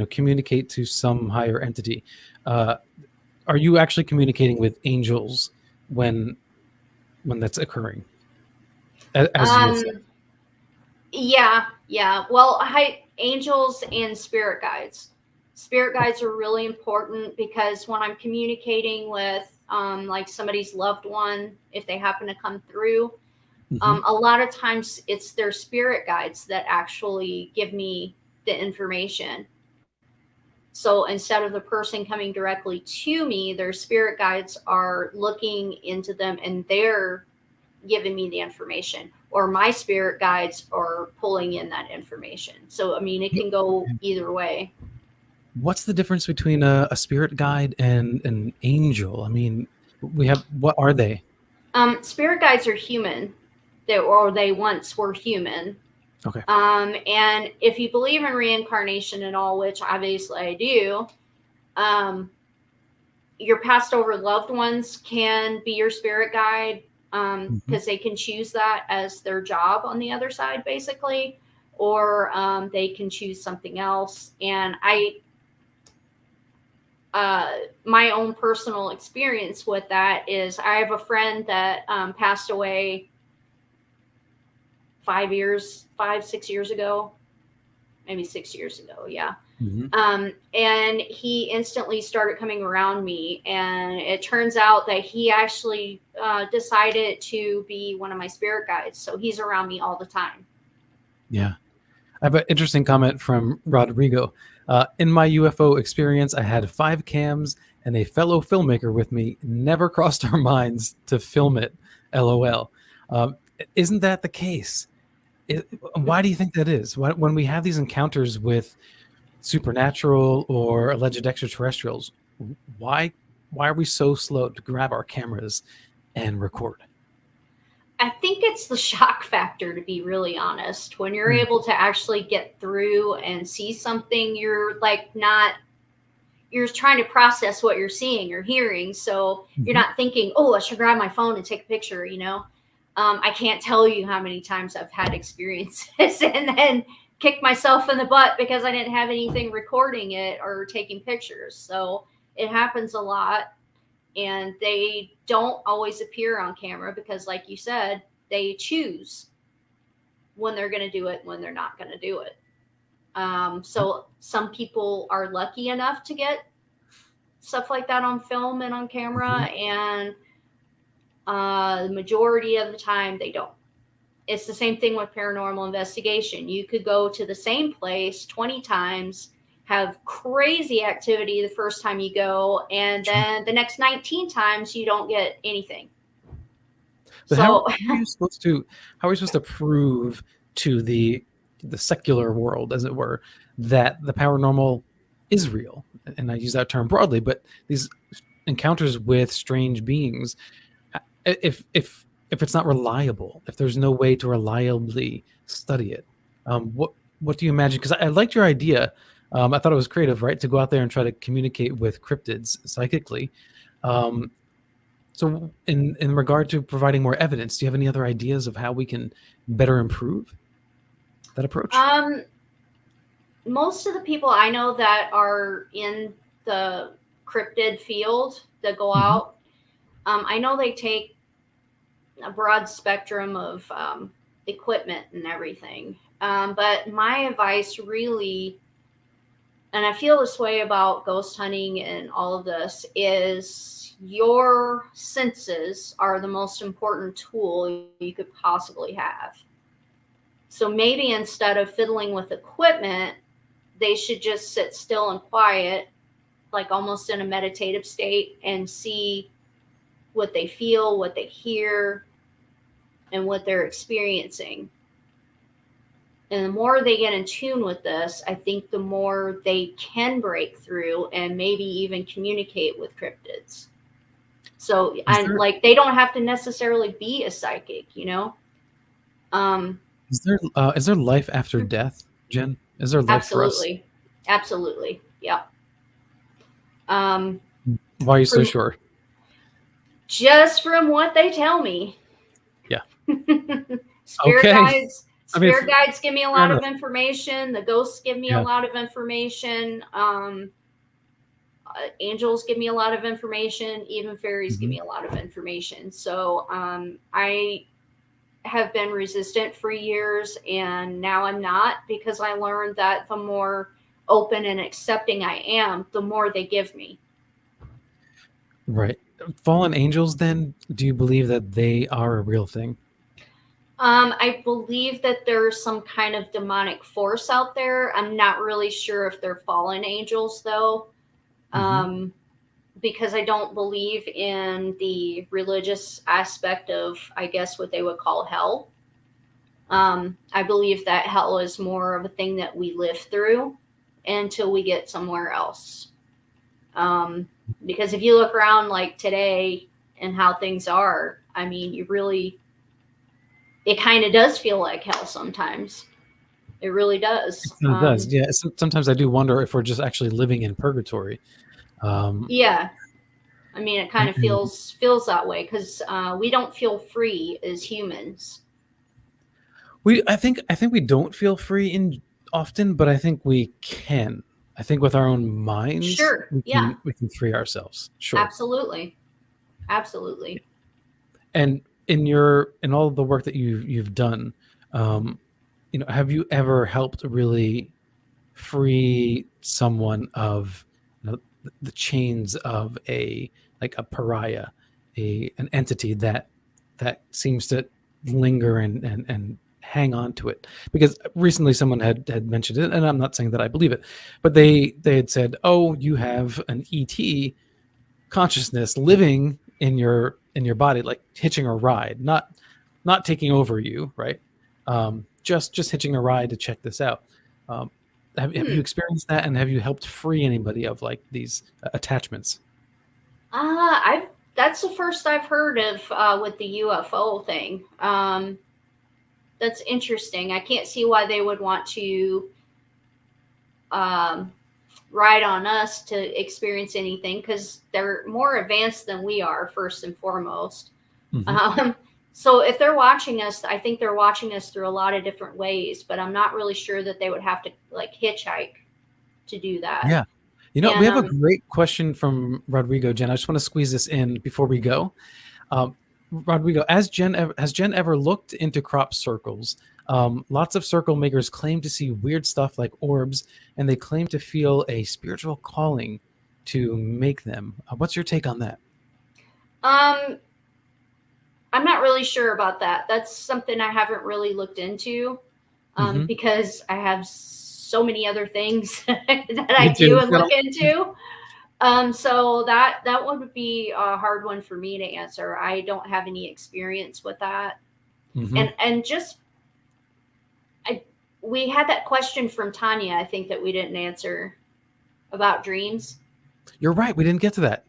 communicate to some higher entity? Are you actually communicating with angels when that's occurring? As you had said. Yeah. Well, angels and spirit guides. Spirit guides are really important because when I'm communicating with like somebody's loved one, if they happen to come through, a lot of times it's their spirit guides that actually give me the information. So instead of the person coming directly to me, their spirit guides are looking into them and they're giving me the information, or my spirit guides are pulling in that information. So, I mean, it can go either way. What's the difference between a spirit guide and an angel? I mean, what are they? Spirit guides are human, they once were human. Okay. And if you believe in reincarnation and all, which obviously I do, your passed over loved ones can be your spirit guide because they can choose that as their job on the other side, basically. or they can choose something else. And my own personal experience with that is I have a friend that passed away 6 years ago, maybe 6 years ago. Yeah. And he instantly started coming around me, and it turns out that he actually decided to be one of my spirit guides. So he's around me all the time. Yeah. I have an interesting comment from Rodrigo. In my UFO experience, I had 5 cams and a fellow filmmaker with me. Never crossed our minds to film it. LOL. Isn't that the case? Why do you think that is? When we have these encounters with supernatural or alleged extraterrestrials, why are we so slow to grab our cameras and record? I think it's the shock factor, to be really honest. When you're able to actually get through and see something, you're trying to process what you're seeing or hearing. So you're not thinking, oh, I should grab my phone and take a picture, you know? I can't tell you how many times I've had experiences and then kicked myself in the butt because I didn't have anything recording it or taking pictures. So it happens a lot, and they don't always appear on camera because, like you said, they choose when they're going to do it, when they're not going to do it. So some people are lucky enough to get stuff like that on film and on camera, and the majority of the time they don't. It's the same thing with paranormal investigation. You could go to the same place 20 times, have crazy activity the first time you go, and then the next 19 times you don't get anything. But so how are you supposed to prove to the secular world, as it were, that the paranormal is real? And I use that term broadly, but these encounters with strange beings, if it's not reliable, if there's no way to reliably study it, what do you imagine? Because I liked your idea. I thought it was creative, right? To go out there and try to communicate with cryptids psychically. So in regard to providing more evidence, do you have any other ideas of how we can better improve that approach? Most of the people I know that are in the cryptid field that go out, I know they take a broad spectrum of equipment and everything. But my advice really, and I feel this way about ghost hunting and all of this, is your senses are the most important tool you could possibly have. So maybe instead of fiddling with equipment, they should just sit still and quiet, like almost in a meditative state, and see what they feel, what they hear, and what they're experiencing. And the more they get in tune with this, I think the more they can break through and maybe even communicate with cryptids. So they don't have to necessarily be a psychic, you know? Is there life after death, Jen? Is there life for us? Absolutely. Yeah. Why are you so sure? Just from what they tell me. Yeah. Spirit guides give me a lot of enough. information. The ghosts give me a lot of information. Angels give me a lot of information. Even fairies give me a lot of information. So I have been resistant for years, and now I'm not, because I learned that the more open and accepting I am, the more they give me. Right. Fallen angels, then, do you believe that they are a real thing? I believe that there's some kind of demonic force out there. I'm not really sure if they're fallen angels, though, because I don't believe in the religious aspect of, I guess, what they would call hell. I believe that hell is more of a thing that we live through until we get somewhere else. Because if you look around like today and how things are, I mean, it kind of does feel like hell sometimes. It really does. It does. Yeah. Sometimes I do wonder if we're just actually living in purgatory. Yeah. I mean, it kind of feels that way, because we don't feel free as humans. I think we don't feel free in often, but I think we can. I think with our own minds, Sure. Yeah. we can free ourselves. Sure. Absolutely. Absolutely. And in all of the work that you've done, have you ever helped really free someone of the chains of a pariah, an entity that seems to linger and hang on to it? Because recently someone had mentioned it, and I'm not saying that I believe it, but they had said, oh, you have an ET consciousness living in your body, like hitching a ride, not taking over you, right? Just hitching a ride to check this out. Have you experienced that, and have you helped free anybody of like these attachments? That's the first I've heard of with the UFO thing. That's interesting. I can't see why they would want to ride on us to experience anything, because they're more advanced than we are, first and foremost. So if they're watching us, I think they're watching us through a lot of different ways, but I'm not really sure that they would have to like hitchhike to do that. Yeah. And, we have a great question from Rodrigo, Jen. I just want to squeeze this in before we go. Rodrigo, has Jen ever looked into crop circles? Lots of circle makers claim to see weird stuff like orbs, and they claim to feel a spiritual calling to make them. What's your take on that? I'm not really sure about that. That's something I haven't really looked into because I have so many other things that I do and look into. So that would be a hard one for me to answer. I don't have any experience with that. And just we had that question from Tanya, I think, that we didn't answer about dreams. You're right. We didn't get to that.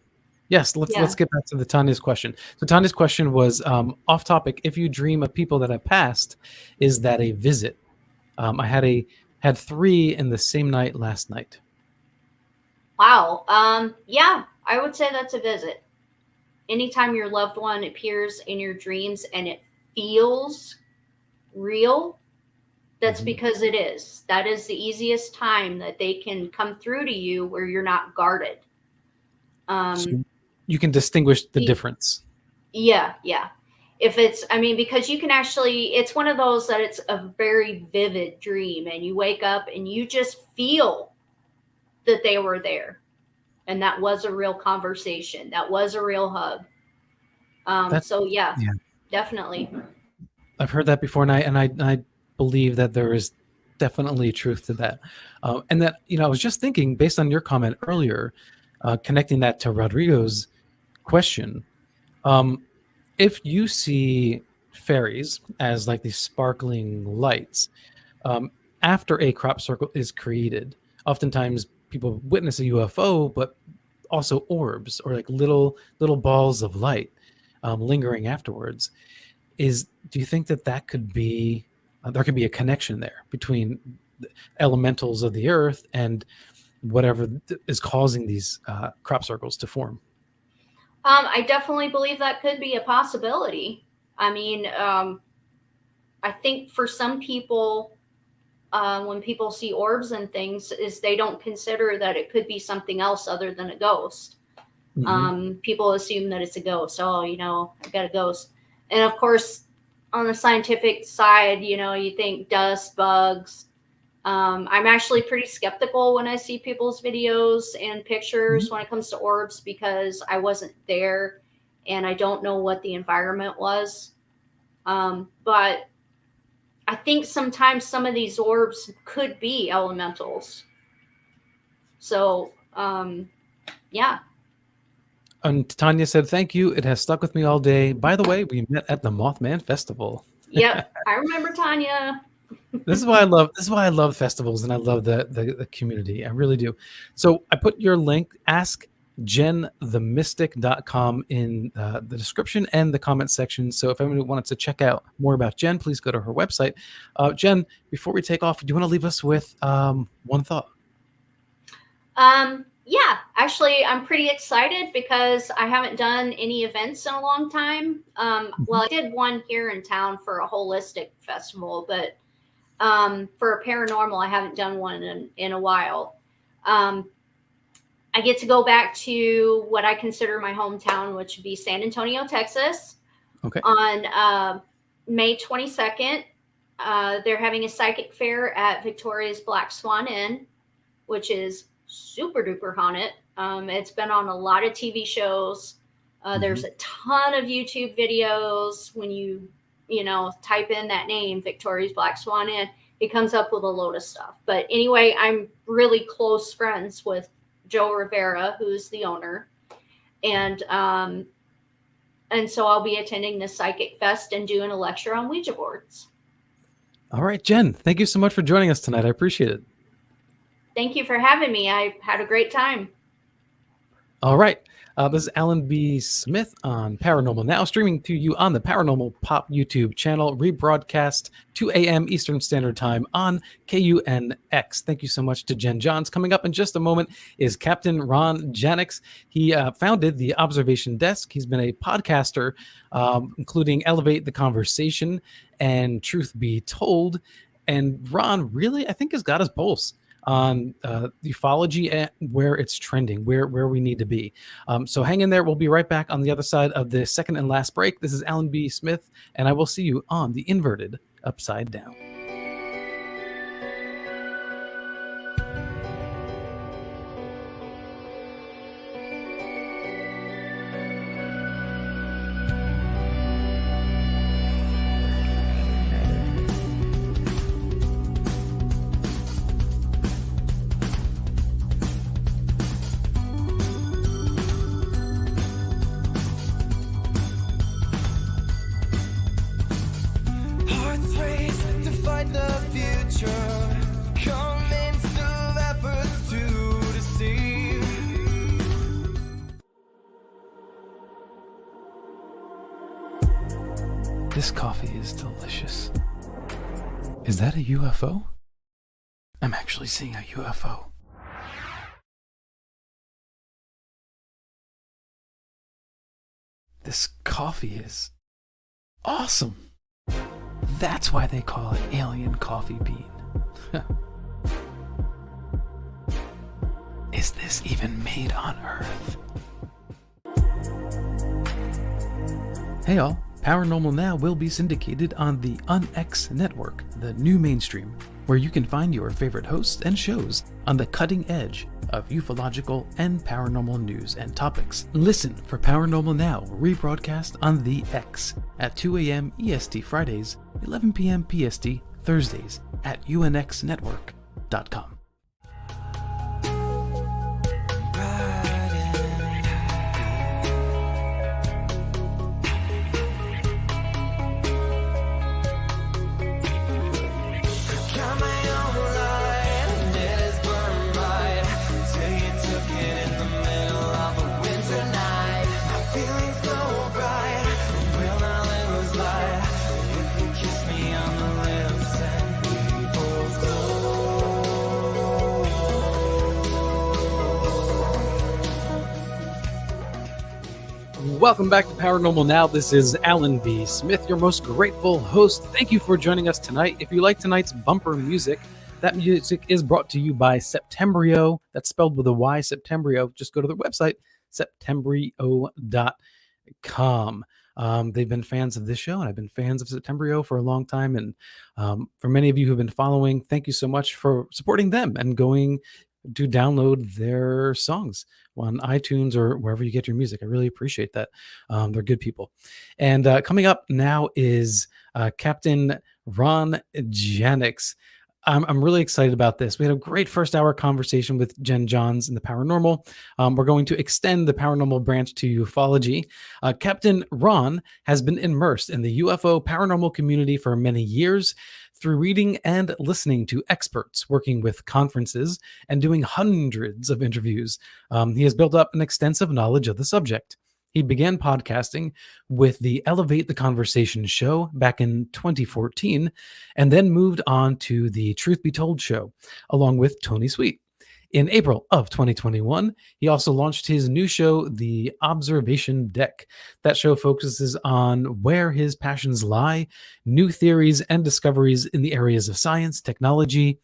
Yes, let's get back to Tanya's question. So Tanya's question was off topic. If you dream of people that have passed, is that a visit? I had 3 in the same night last night. Wow. Yeah, I would say that's a visit. Anytime your loved one appears in your dreams and it feels real, that's because it is. That is the easiest time that they can come through to you where you're not guarded. So you can distinguish the difference. Yeah. If it's, because you can actually, it's one of those that it's a very vivid dream, and you wake up and you just feel that they were there, and that was a real conversation. That was a real hug. So yeah, definitely. I've heard that before, and I believe that there is definitely truth to that. And that, I was just thinking, based on your comment earlier, connecting that to Rodrigo's question, if you see fairies as like these sparkling lights, after a crop circle is created, oftentimes people witness a UFO, but also orbs or like little balls of light lingering afterwards. Do you think that could be there could be a connection there between the elementals of the earth and whatever is causing these crop circles to form? I definitely believe that could be a possibility. I think for some people, when people see orbs and things, is they don't consider that it could be something else other than a ghost. People assume that it's a ghost. Oh, I got a ghost. And of course, on the scientific side, you think dust, bugs. I'm actually pretty skeptical when I see people's videos and pictures when it comes to orbs, because I wasn't there and I don't know what the environment was. But I think sometimes some of these orbs could be elementals. So, yeah. And Tanya said, "Thank you. It has stuck with me all day. By the way, we met at the Mothman Festival." Yep, I remember Tanya. This is why I love festivals, and I love the community. I really do. So I put your link, askjenthemystic.com, in the description and the comment section. So if anyone wanted to check out more about Jen, please go to her website. Jen, before we take off, do you want to leave us with one thought? Yeah, Actually, I'm pretty excited because I haven't done any events in a long time. Well, I did one here in town for a holistic festival, but for a paranormal, I haven't done one in a while. I get to go back to what I consider my hometown, which would be San Antonio, Texas. Okay. On May 22nd, they're having a psychic fair at Victoria's Black Swan Inn, which is super duper haunted. It's been on a lot of TV shows. There's a ton of YouTube videos. When you type in that name, Victoria's Black Swan Inn, it comes up with a load of stuff. But anyway, I'm really close friends with Joe Rivera, who's the owner. And so I'll be attending the Psychic Fest and doing a lecture on Ouija boards. All right, Jen, thank you so much for joining us tonight. I appreciate it. Thank you for having me. I had a great time. All right. This is Alan B. Smith on Paranormal Now, streaming to you on the Paranormal Pop YouTube channel, rebroadcast 2 a.m. Eastern Standard Time on KUNX. Thank you so much to Jen Johns. Coming up in just a moment is Captain Ron Janix. He founded the Observation Desk. He's been a podcaster, including Elevate the Conversation and Truth Be Told. And Ron really, I think, has got his pulse on ufology and where it's trending, where we need to be. So hang in there. We'll be right back on the other side of the second and last break. This is Alan B. Smith, and I will see you on the Inverted Upside Down. This coffee is delicious. Is that a UFO? I'm actually seeing a UFO. This coffee is awesome. That's why they call it alien coffee bean. Is this even made on Earth? Hey all. Paranormal Now will be syndicated on the UNX network, the new mainstream, where you can find your favorite hosts and shows on the cutting edge of ufological and paranormal news and topics. Listen for Paranormal Now rebroadcast on the X at 2 a.m. EST Fridays, 11 p.m. PST Thursdays at unxnetwork.com. Welcome back to Paranormal Now. This is Alan B. Smith, your most grateful host. Thank you for joining us tonight. If you like tonight's bumper music, that music is brought to you by Septembrio. That's spelled with a Y, Septembrio. Just go to their website, septembrio.com. They've been fans of this show, and I've been fans of Septembrio for a long time. And for many of you who've been following, thank you so much for supporting them and going to download their songs on iTunes or wherever you get your music. I really appreciate that. They're good people. And coming up now is Captain Ron Janix. I'm really excited about this. We had a great first hour conversation with Jen Johns in the paranormal. We're going to extend the paranormal branch to ufology. Captain Ron has been immersed in the UFO paranormal community for many years through reading and listening to experts, working with conferences, and doing hundreds of interviews. He has built up an extensive knowledge of the subject. He began podcasting with the Elevate the Conversation show back in 2014, and then moved on to the Truth Be Told show, along with Tony Sweet. In April of 2021, he also launched his new show, The Observation Deck. That show focuses on where his passions lie, new theories and discoveries in the areas of science, technology,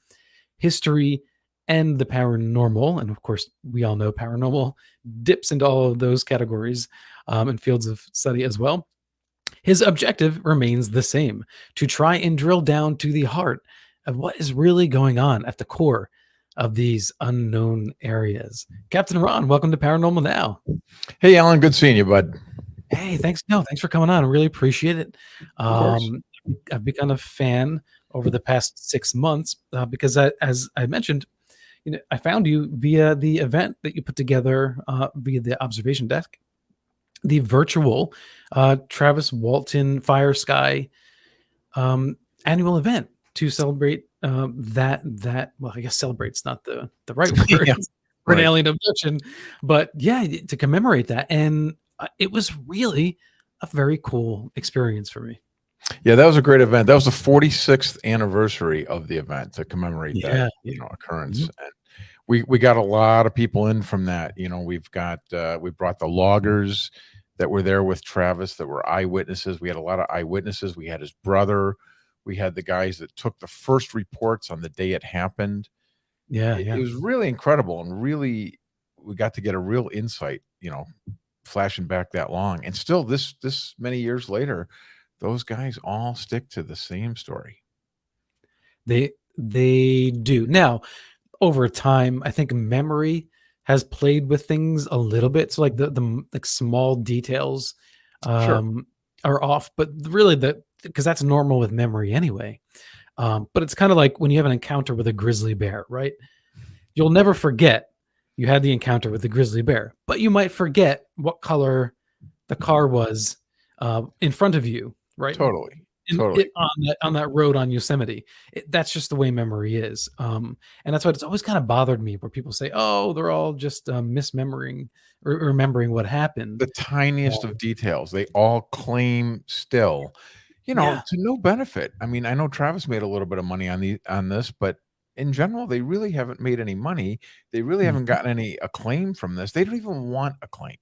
history, and the paranormal. And of course, we all know paranormal dips into all of those categories and fields of study as well. His objective remains the same: to try and drill down to the heart of what is really going on at the core of these unknown areas. Captain Ron, welcome to Paranormal Now. Hey, Alan, good seeing you, bud. Hey, thanks. No, thanks for coming on. I really appreciate it. I've become a fan over the past 6 months because, as I mentioned, I found you via the event that you put together via the Observation Deck, the virtual Travis Walton Fire Sky annual event to celebrate that. Well, I guess celebrate's not the right word Yeah, for an right. alien abduction, but yeah, to commemorate that. And it was really a very cool experience for me. Yeah, that was a great event. That was the 46th anniversary of the event to commemorate Yeah, that yeah. occurrence. Mhm. And we got a lot of people in from that. We've got we brought the loggers that were there with Travis that were eyewitnesses. We had a lot of eyewitnesses. We had his brother. We had the guys that took the first reports on the day it happened. Yeah, It yeah. was really incredible, and really we got to get a real insight, flashing back that long. And still this many years later, those guys all stick to the same story. They do. Now, over time, I think memory has played with things a little bit. So like the like small details Sure. are off, but really because that's normal with memory anyway. But it's kind of like when you have an encounter with a grizzly bear, right? You'll never forget you had the encounter with the grizzly bear, but you might forget what color the car was in front of you, right? Totally. On that road on Yosemite. That's just the way memory is. And that's why it's always kind of bothered me where people say, oh, they're all just misremembering or remembering what happened. The tiniest of details, they all claim still, Yeah. to no benefit. I mean, I know Travis made a little bit of money on this, but in general, they really haven't made any money. They really haven't gotten any acclaim from this. They don't even want acclaim.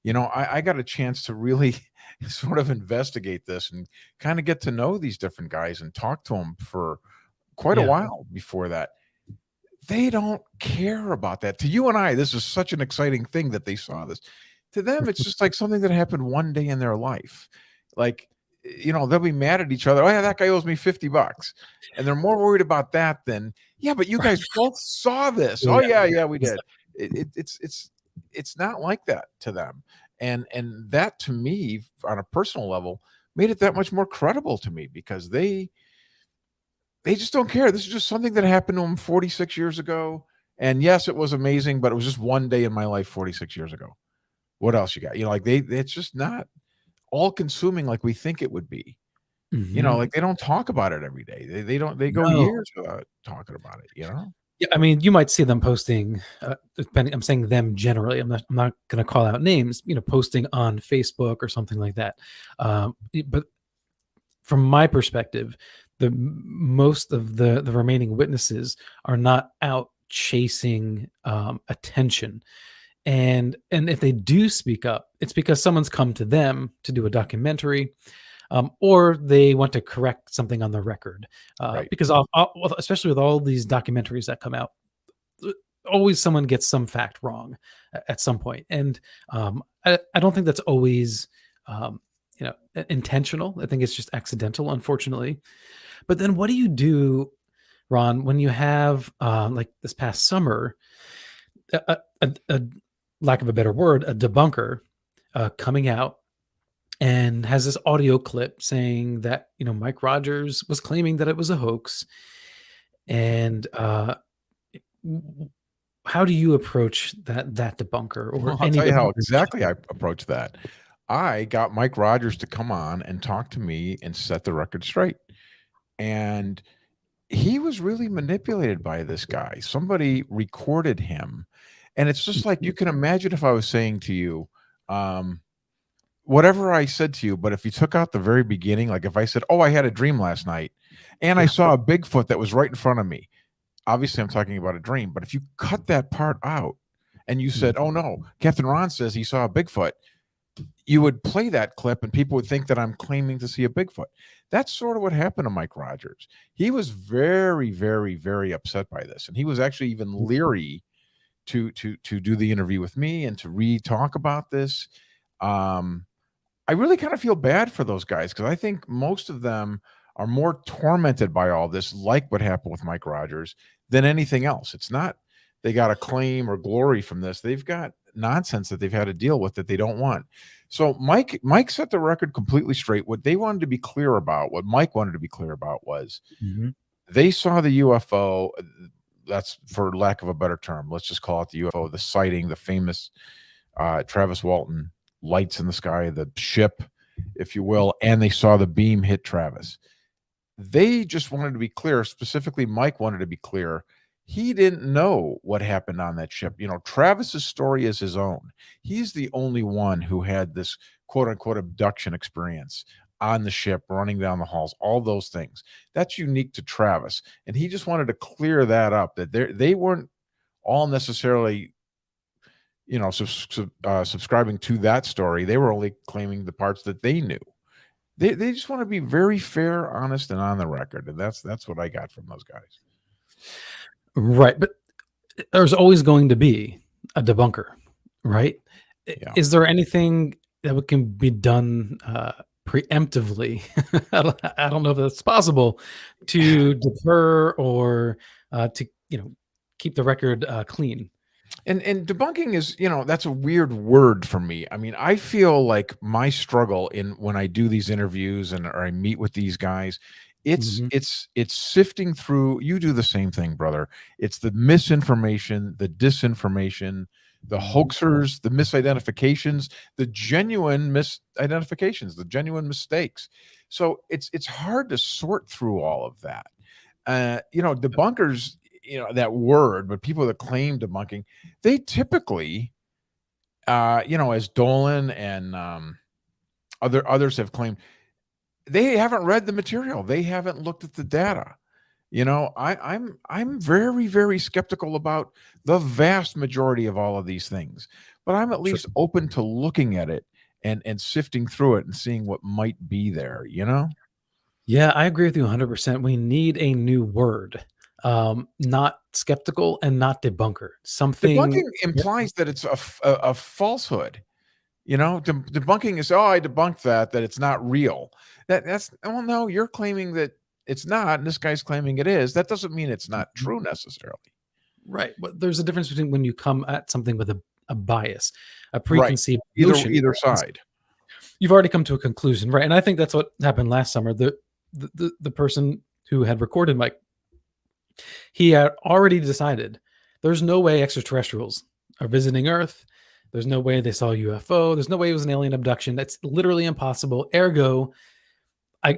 I got a chance to really sort of investigate this and kind of get to know these different guys and talk to them for quite a Yeah. while before that. They don't care about that. To you and I, this is such an exciting thing that they saw this. To them, it's just like something that happened one day in their life. Like, they'll be mad at each other. Oh, yeah, that guy owes me $50. And they're more worried about that than, yeah, but you guys both saw this. Oh, yeah, we did. It's not like that to them. And that, to me, on a personal level, made it that much more credible to me because they just don't care. This is just something that happened to them 46 years ago. And yes, it was amazing, but it was just one day in my life 46 years ago. What else you got? It's just not all consuming like we think it would be. Like they don't talk about it every day. They go years without talking about it, Yeah, I mean, you might see them posting. Depending, I'm saying them generally. I'm not going to call out names. Posting on Facebook or something like that. But from my perspective, most of the remaining witnesses are not out chasing attention, and if they do speak up, it's because someone's come to them to do a documentary. Or they want to correct something on the record, Right. because especially with all these documentaries that come out, always someone gets some fact wrong at some point, and I don't think that's always intentional. I think it's just accidental, unfortunately. But then, what do you do, Ron, when you have like this past summer, a lack of a better word, a debunker coming out and has this audio clip saying that Mike Rogers was claiming that it was a hoax, and how do you approach that debunker or Well, I'll any tell you how debunker? exactly I approach that. I got Mike Rogers to come on and talk to me and set the record straight. And he was really manipulated by this guy. Somebody recorded him. And it's just like you can imagine if I was saying to you, whatever I said to you, but if you took out the very beginning, like if I said, oh, I had a dream last night and I saw a Bigfoot that was right in front of me, obviously I'm talking about a dream, but if you cut that part out and you said, oh no, Captain Ron says he saw a Bigfoot, you would play that clip and people would think that I'm claiming to see a Bigfoot. That's sort of what happened to Mike Rogers. He was very, very, very upset by this. And he was actually even leery to do the interview with me and to re-talk about this. I really kind of feel bad for those guys because I think most of them are more tormented by all this, like what happened with Mike Rogers, than anything else. It's not they got a claim or glory from this. They've got nonsense that they've had to deal with that they don't want. So Mike set the record completely straight. What they wanted to be clear about, what Mike wanted to be clear about was they saw the UFO. That's, for lack of a better term, let's just call it the UFO, the sighting, the famous Travis Walton lights in the sky, the ship, if you will, and they saw the beam hit Travis. They just wanted to be clear. Specifically, Mike wanted to be clear. He didn't know what happened on that ship. You know, Travis's story is his own. He's the only one who had this quote unquote abduction experience on the ship, running down the halls, all those things. That's unique to Travis. And he just wanted to clear that up, that they weren't all necessarily, you know, subscribing to that story. They were only claiming the parts that they knew. They just want to be very fair, honest, and on the record. And that's what I got from those guys. Right. But there's always going to be a debunker, right? Yeah. Is there anything that can be done preemptively? I don't know if that's possible, to deter or to, you know, keep the record clean. And debunking is, you know, that's a weird word for me. I mean, I feel like my struggle when I do these interviews or I meet with these guys, it's sifting through. You do the same thing, brother. It's the misinformation, the disinformation, the hoaxers, the misidentifications, the genuine misidentifications, the genuine mistakes. So it's hard to sort through all of that. You know, debunkers, you know, that word, but people that claim debunking, they typically, you know, as Dolan and others have claimed, they haven't read the material. They haven't looked at the data. You know, I'm very, very skeptical about the vast majority of all of these things, but I'm at least open to looking at it and sifting through it and seeing what might be there, you know? Yeah, I agree with you 100%. We need a new word. Not skeptical and not debunker. Something Debunking implies that it's a falsehood. You know, debunking is, I debunked that it's not real. That's, well, no, you're claiming that it's not, and this guy's claiming it is. That doesn't mean it's not true necessarily. Right. But there's a difference between when you come at something with a bias, a preconceived notion. Either side. You've already come to a conclusion, right? And I think that's what happened last summer. The person who had recorded Mike, he had already decided there's no way extraterrestrials are visiting Earth. There's no way they saw a UFO. There's no way it was an alien abduction. That's literally impossible. Ergo,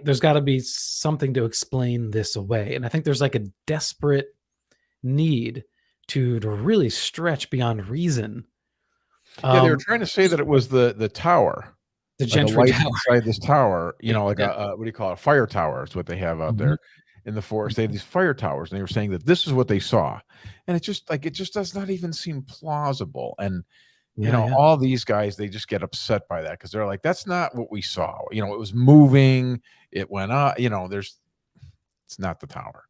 there's got to be something to explain this away. And I think there's like a desperate need to really stretch beyond reason. Yeah, they were trying to say that it was the tower. The Gentry tower. Inside this tower, you know, like a what do you call it? A fire tower is what they have out there in the forest. They have these fire towers, and they were saying that this is what they saw. And it just does not even seem plausible. And you know, all these guys, they just get upset by that because they're like, that's not what we saw. You know, it was moving, it went up, you know, it's not the tower.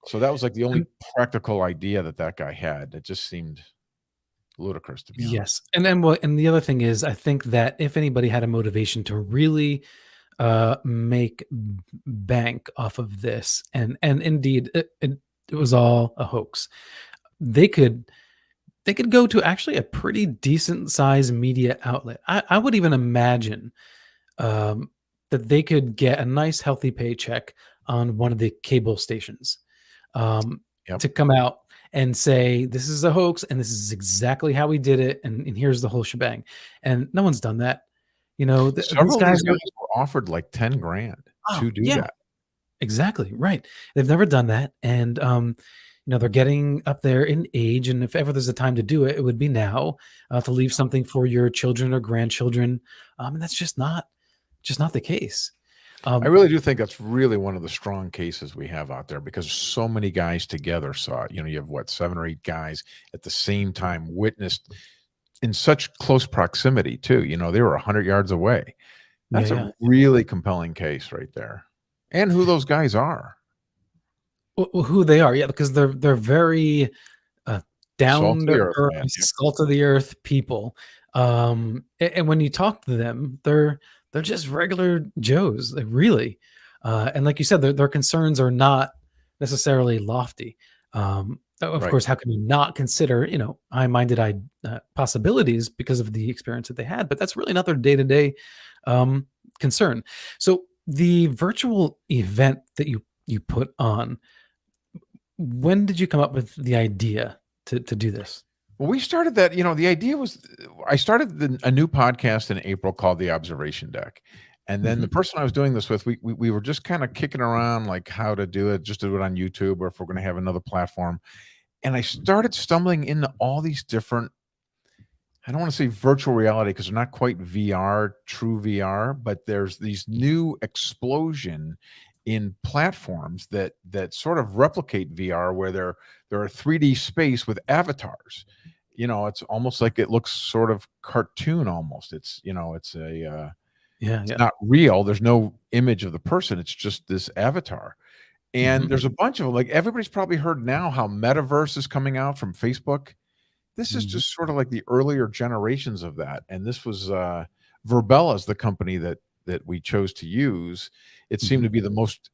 So that was like the only practical idea that guy had. It just seemed ludicrous to me. Yes. And then and the other thing is, I think that if anybody had a motivation to really make bank off of this, and indeed it was all a hoax, they could go to actually a pretty decent sized media outlet. I would even imagine that they could get a nice healthy paycheck on one of the cable stations to come out and say, this is a hoax and this is exactly how we did it. And here's the whole shebang. And no one's done that. You know, these guys were offered like 10 grand to do that. Exactly. Right. They've never done that. And, you know, they're getting up there in age, and if ever there's a time to do it, it would be now, to leave something for your children or grandchildren. And that's just not the case. I really do think that's really one of the strong cases we have out there, because so many guys together saw it. You know, you have what, 7 or 8 guys at the same time witnessed in such close proximity too. You know, they were 100 yards away. That's Yeah, a really compelling case right there. And who those guys are. who they are, yeah, because they're very down Salt of to the earth, earth, man. Yep. salt of the earth people. And when you talk to them, they're just regular Joes, like, really. And like you said, their concerns are not necessarily lofty. Of Right. course, how can you not consider, high-minded possibilities because of the experience that they had? But that's really not their day-to-day concern. So the virtual event that you put on, when did you come up with the idea to do this? Well, we started that, the idea was, I started a new podcast in April called The Observation Deck. And then the person I was doing this with, we were just kind of kicking around like how to do it, just to do it on YouTube, or if we're going to have another platform. And I started stumbling into all these different, I don't want to say virtual reality because they're not quite VR, true VR, but there's these new explosion in platforms that sort of replicate VR, where they're a 3D space with avatars. It's almost like it looks sort of cartoon almost. It's it's not real. There's no image of the person. It's just this avatar. And there's a bunch of them. Like, everybody's probably heard now how Metaverse is coming out from Facebook. This is just sort of like the earlier generations of that. And this was Verbella is the company that we chose to use. It seemed to be the most,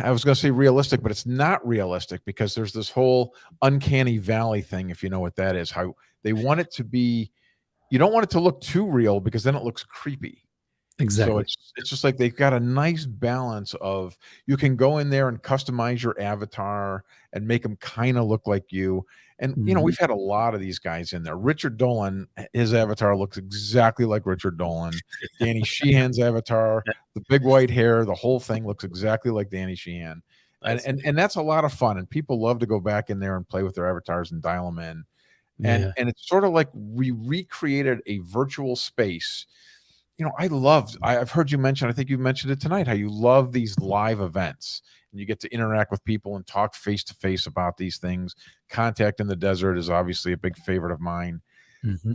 I was going to say realistic, but it's not realistic, because there's this whole uncanny valley thing, if you know what that is, how they want it to be. You don't want it to look too real, because then it looks creepy. Exactly. So it's just like they've got a nice balance of, you can go in there and customize your avatar and make them kind of look like you. And, we've had a lot of these guys in there. Richard Dolan, his avatar looks exactly like Richard Dolan. Danny Sheehan's avatar, the big white hair, the whole thing looks exactly like Danny Sheehan. And that's a lot of fun. And people love to go back in there and play with their avatars and dial them in. And it's sort of like we recreated a virtual space. I've heard you mention, I think you mentioned it tonight, how you love these live events, and you get to interact with people and talk face to face about these things. Contact in the Desert is obviously a big favorite of mine.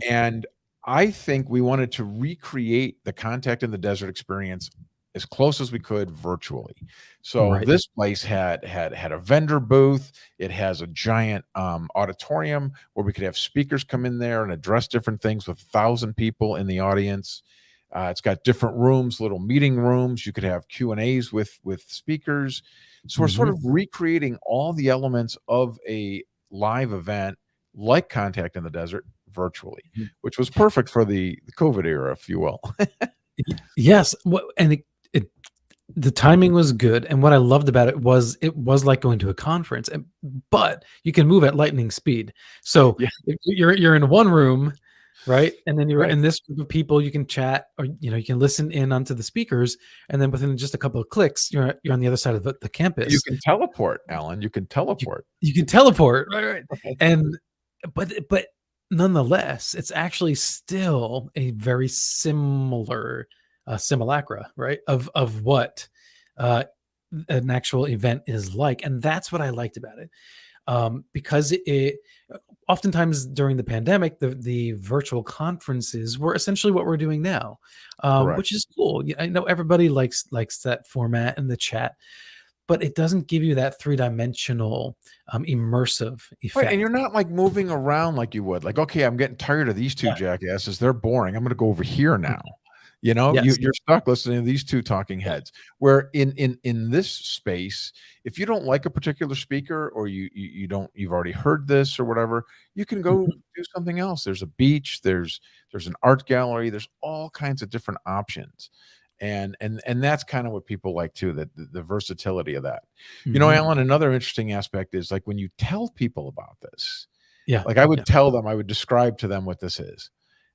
And I think we wanted to recreate the Contact in the Desert experience as close as we could virtually. So this place had a vendor booth. It has a giant auditorium where we could have speakers come in there and address different things with 1,000 people in the audience. It's got different rooms, little meeting rooms. You could have Q&As with speakers. So we're sort of recreating all the elements of a live event like Contact in the Desert virtually, which was perfect for the COVID era, if you will. Yes. And the timing was good. And what I loved about it was like going to a conference, but you can move at lightning speed. So if you're in one room, right? And then you're in this group of people, you can chat, or, you can listen in onto the speakers. And then within just a couple of clicks, you're on the other side of the campus. You can teleport, Alan. You can teleport. You can teleport. Right. And, but nonetheless, it's actually still a very similar simulacra, right? Of what an actual event is like. And that's what I liked about it. Because it oftentimes during the pandemic, the virtual conferences were essentially what we're doing now, which is cool. I know everybody likes that format and the chat, but it doesn't give you that 3-dimensional immersive effect. Right, and you're not like moving around like you would. Like, okay, I'm getting tired of these two jackasses. They're boring. I'm going to go over here now. You're stuck listening to these two talking heads. Where in this space, if you don't like a particular speaker, or you've already heard this or whatever, you can go do something else. There's a beach, there's an art gallery, there's all kinds of different options. And that's kind of what people like too, that the versatility of that. Alan, another interesting aspect is, like, when you tell people about this, like I would tell them, I would describe to them what this is.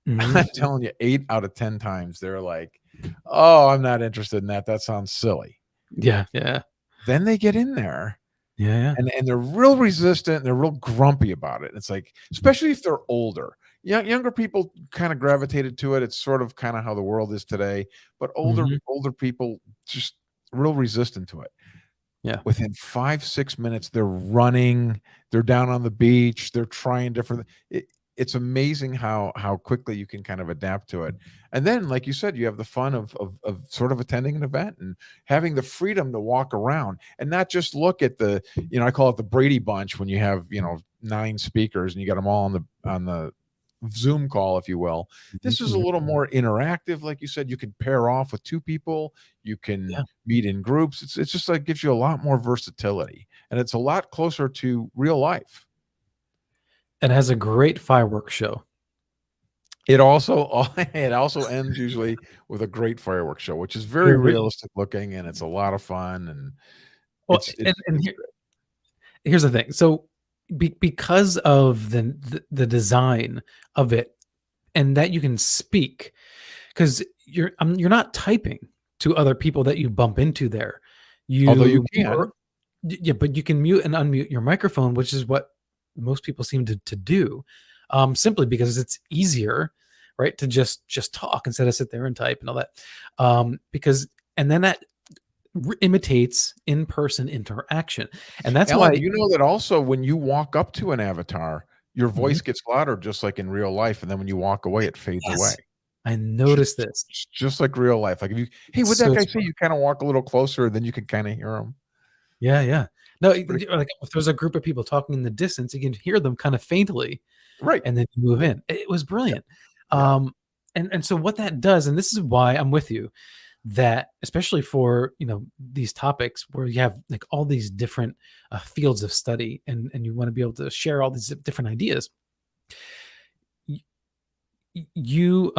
I'm telling you, 8 out of 10 times they're like, "Oh, I'm not interested in that. That sounds silly." Yeah. Then they get in there, and they're real resistant. And they're real grumpy about it. It's like, especially if they're older. Younger people kind of gravitated to it. It's sort of kind of how the world is today, but Mhm. older people just real resistant to it. Yeah. Within 5-6 minutes, they're running, they're down on the beach, they're trying different. It's amazing how quickly you can kind of adapt to it. And then, like you said, you have the fun of sort of attending an event and having the freedom to walk around and not just look at the, I call it the Brady Bunch when you have 9 speakers and you got them all on the Zoom call, if you will. This is a Mhm. little more interactive. Like you said, you can pair off with 2 people. You can Yeah. meet in groups. It's just like gives you a lot more versatility, and it's a lot closer to real life. It has a great fireworks show. It also it also ends usually with a great fireworks show, which is very Here realistic looking, and it's a lot of fun, and well, and it's here's the thing. So because of the design of it, and that you can speak, because you're not typing to other people that you bump into there. although you You can. Yeah, but you can mute and unmute your microphone, which is what most people seem to do, simply because it's easier, right, to just talk instead of sit there and type and all that. Because and then that imitates in-person interaction, and that's Alan, why. do you know that also when you walk up to an avatar, your Mhm. voice gets louder just like in real life, and then when you walk away, it fades away. Yes, I Just noticed this. just like real life. Like if you, hey, It's what'd that so guy say? smart. You kind of walk a little closer, then you can kind of hear him. Yeah, yeah. No, Pretty like if there's a group of people talking in the distance, you can hear them kind of faintly, right. and then you move in. It was Yeah. brilliant. Yeah. And so what that does, and this is why I'm with you, that especially for these topics where you have like all these different fields of study, and you want to be able to share all these different ideas, you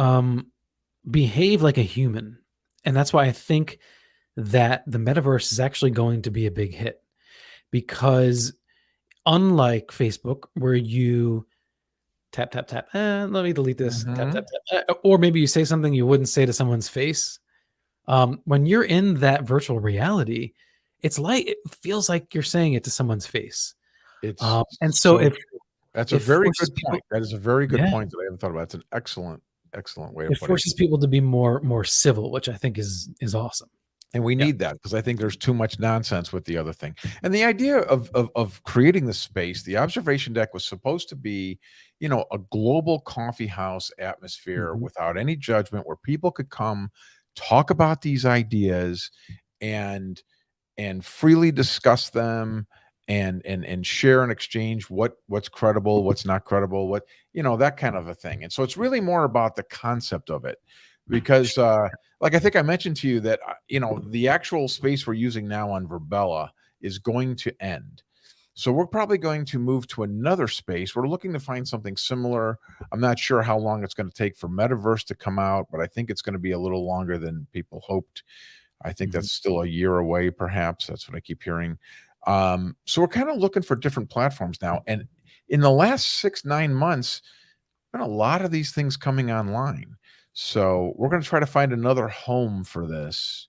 behave like a human, and that's why I think that the metaverse is actually going to be a big hit, because unlike Facebook, where you tap tap tap, let me delete this, tap tap Mhm. tap, or maybe you say something you wouldn't say to someone's face. When you're in that virtual reality, it feels like you're saying it to someone's face. It's And so so if true. That's a it very forces good people, point. That is a very good yeah, point that I haven't thought about. It's an excellent way of it putting it. forces people to be more civil, which I think is awesome. And we Yeah. need that because I think there's too much nonsense with the other thing. And the idea of creating the space, the observation deck was supposed to be, a global coffee house atmosphere Mhm. without any judgment where people could come talk about these ideas and freely discuss them and share and exchange what's credible, what's not credible, what that kind of a thing. And so it's really more about the concept of it because like I think I mentioned to you that the actual space we're using now on Verbella is going to end. So we're probably going to move to another space. We're looking to find something similar. I'm not sure how long it's going to take for Metaverse to come out, but I think it's going to be a little longer than people hoped. I think Mhm. that's still a year away, perhaps. That's what I keep hearing. So we're kind of looking for different platforms now. And in the last 6-9 months, been a lot of these things coming online. So we're going to try to find another home for this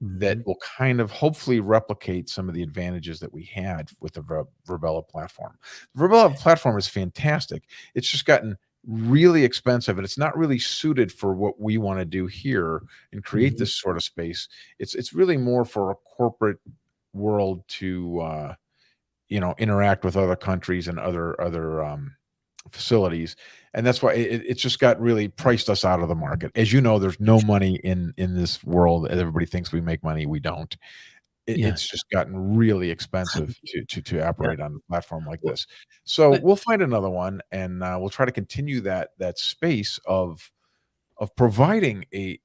that Mhm. will kind of hopefully replicate some of the advantages that we had with the Verbella platform. The Verbella platform is fantastic. It's just gotten really expensive and it's not really suited for what we want to do here and create Mhm. this sort of space. It's really more for a corporate world to interact with other countries and other facilities, and that's why it's just got really priced us out of the market. As you know, there's no money in this world, and everybody thinks we make money. We don't. Yeah. It's just gotten really expensive to Yeah. operate on a platform like Well, this. So but we'll find another one, and we'll try to continue that space of providing a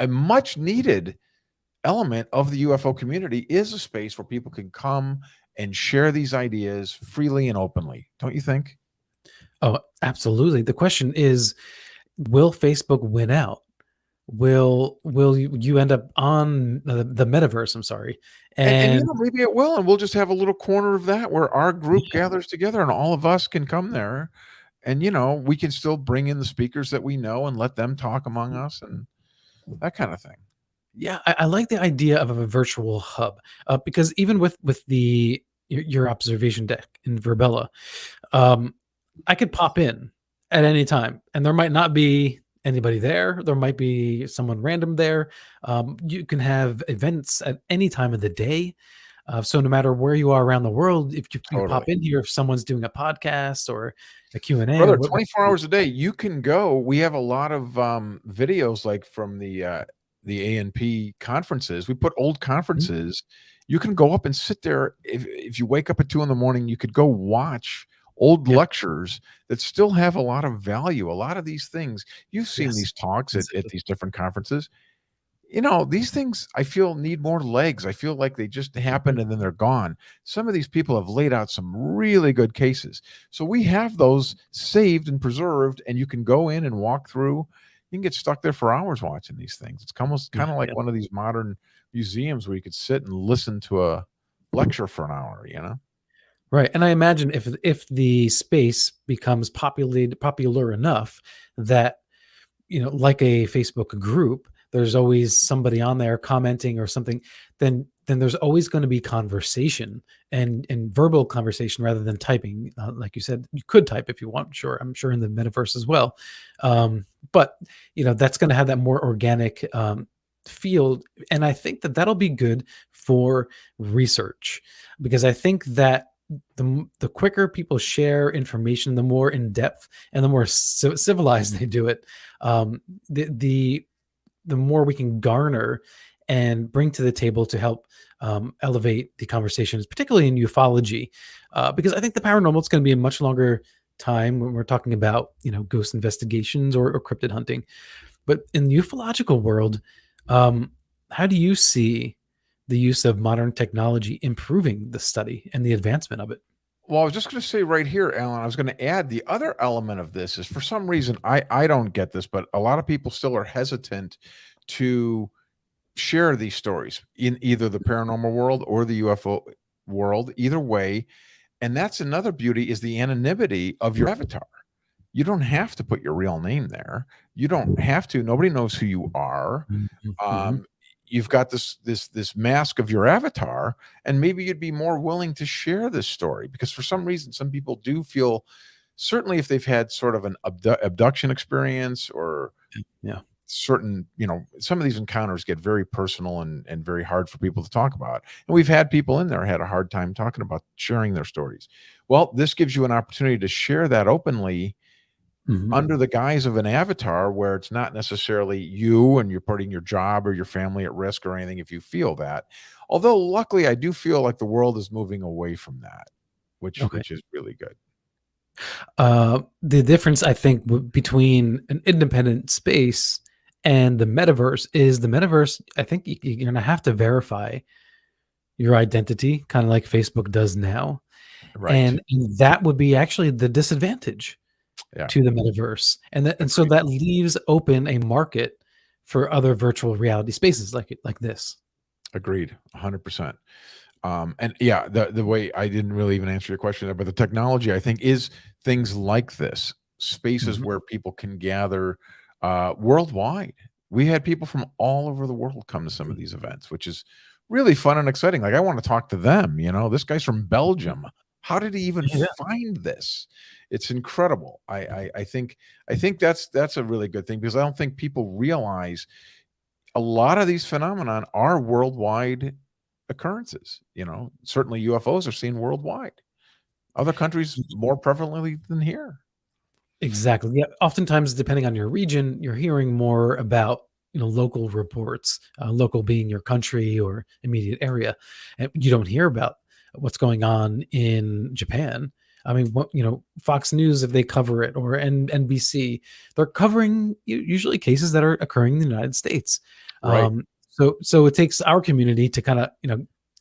much needed element of the UFO community is a space where people can come and share these ideas freely and openly. Don't you think? oh, absolutely. The question is, will Facebook win out? Will you end up on the metaverse? I'm sorry, And and maybe it will, and we'll just have a little corner of that where our group yeah, gathers together and all of us can come there. And we can still bring in the speakers that we know and let them talk among us and that kind of thing. yeah, I like the idea of a virtual hub, because even with your observation deck in Verbella, um, I could pop in at any time, and there might not be anybody there. There might be someone random there. You can have events at any time of the day. So no matter where you are around the world, if you pop Totally. in here, if someone's doing a podcast or a Q&A or Brother, what, 24 hours a day, you can go. We have a lot of videos like from the A&P conferences. We put old conferences. You can go up and sit there. If you wake up at 2 a.m, you could go watch old Yep. lectures that still have a lot of value. A lot of these things, you've seen Yes, these talks at exactly. these different conferences. These things I feel need more legs. I feel like they just happen and then they're gone. Some of these people have laid out some really good cases. So we have those saved and preserved, and you can go in and walk through. You can get stuck there for hours watching these things. It's almost kind of like Yeah. one of these modern museums where you could sit and listen to a lecture for an hour, Right. And I imagine if the space becomes popular enough that, like a Facebook group, there's always somebody on there commenting or something, then there's always going to be conversation and verbal conversation rather than typing. Like you said, you could type if you want. Sure. I'm sure in the metaverse as well. But that's going to have that more organic field. And I think that that'll be good for research, because I think that the quicker people share information, the more in depth and the more civilized they do it, the more we can garner and bring to the table to help elevate the conversations, particularly in ufology, because I think the paranormal is going to be a much longer time when we're talking about ghost investigations or cryptid hunting. But in the ufological world, how do you see the use of modern technology improving the study and the advancement of it? Well, I was just going to say right here, Alan, I was going to add the other element of this is, for some reason, I don't get this, but a lot of people still are hesitant to share these stories in either the paranormal world or the UFO world, either way. And that's another beauty, is the anonymity of your avatar. You don't have to put your real name there. You don't have to. Nobody knows who you are. Mhm. You've got this mask of your avatar, and maybe you'd be more willing to share this story, because for some reason, some people do feel, certainly if they've had sort of an abduction experience or Yeah. certain, some of these encounters get very personal and very hard for people to talk about. And we've had people in there had a hard time talking about sharing their stories. Well, this gives you an opportunity to share that openly Mhm. under the guise of an avatar, where it's not necessarily you and you're putting your job or your family at risk or anything if you feel that. Although luckily I do feel like the world is moving away from that, which Okay. is really good. The difference, I think, between an independent space and the metaverse is the metaverse. I think you're going to have to verify your identity, kind of like Facebook does now, Right. and that would be actually the disadvantage Yeah. to the metaverse, and so Agreed. that leaves open a market for other virtual reality spaces like this. Agreed. 100%. And yeah, the way, I didn't really even answer your question there, but the technology, I think, is things like this, spaces Mhm. where people can gather worldwide. We had people from all over the world come to some of these events, which is really fun and exciting. Like, I want to talk to them. This guy's from Belgium. How did he even Yeah. find this? It's incredible. I think that's a really good thing, because I don't think people realize a lot of these phenomenon are worldwide occurrences. Certainly UFOs are seen worldwide. Other countries more prevalently than here. Exactly. Yeah. Oftentimes, depending on your region, you're hearing more about local reports, local being your country or immediate area, and you don't hear about what's going on in Japan. I mean, Fox News, if they cover it, or NBC, they're covering usually cases that are occurring in the United States. Right. So it takes our community to kind of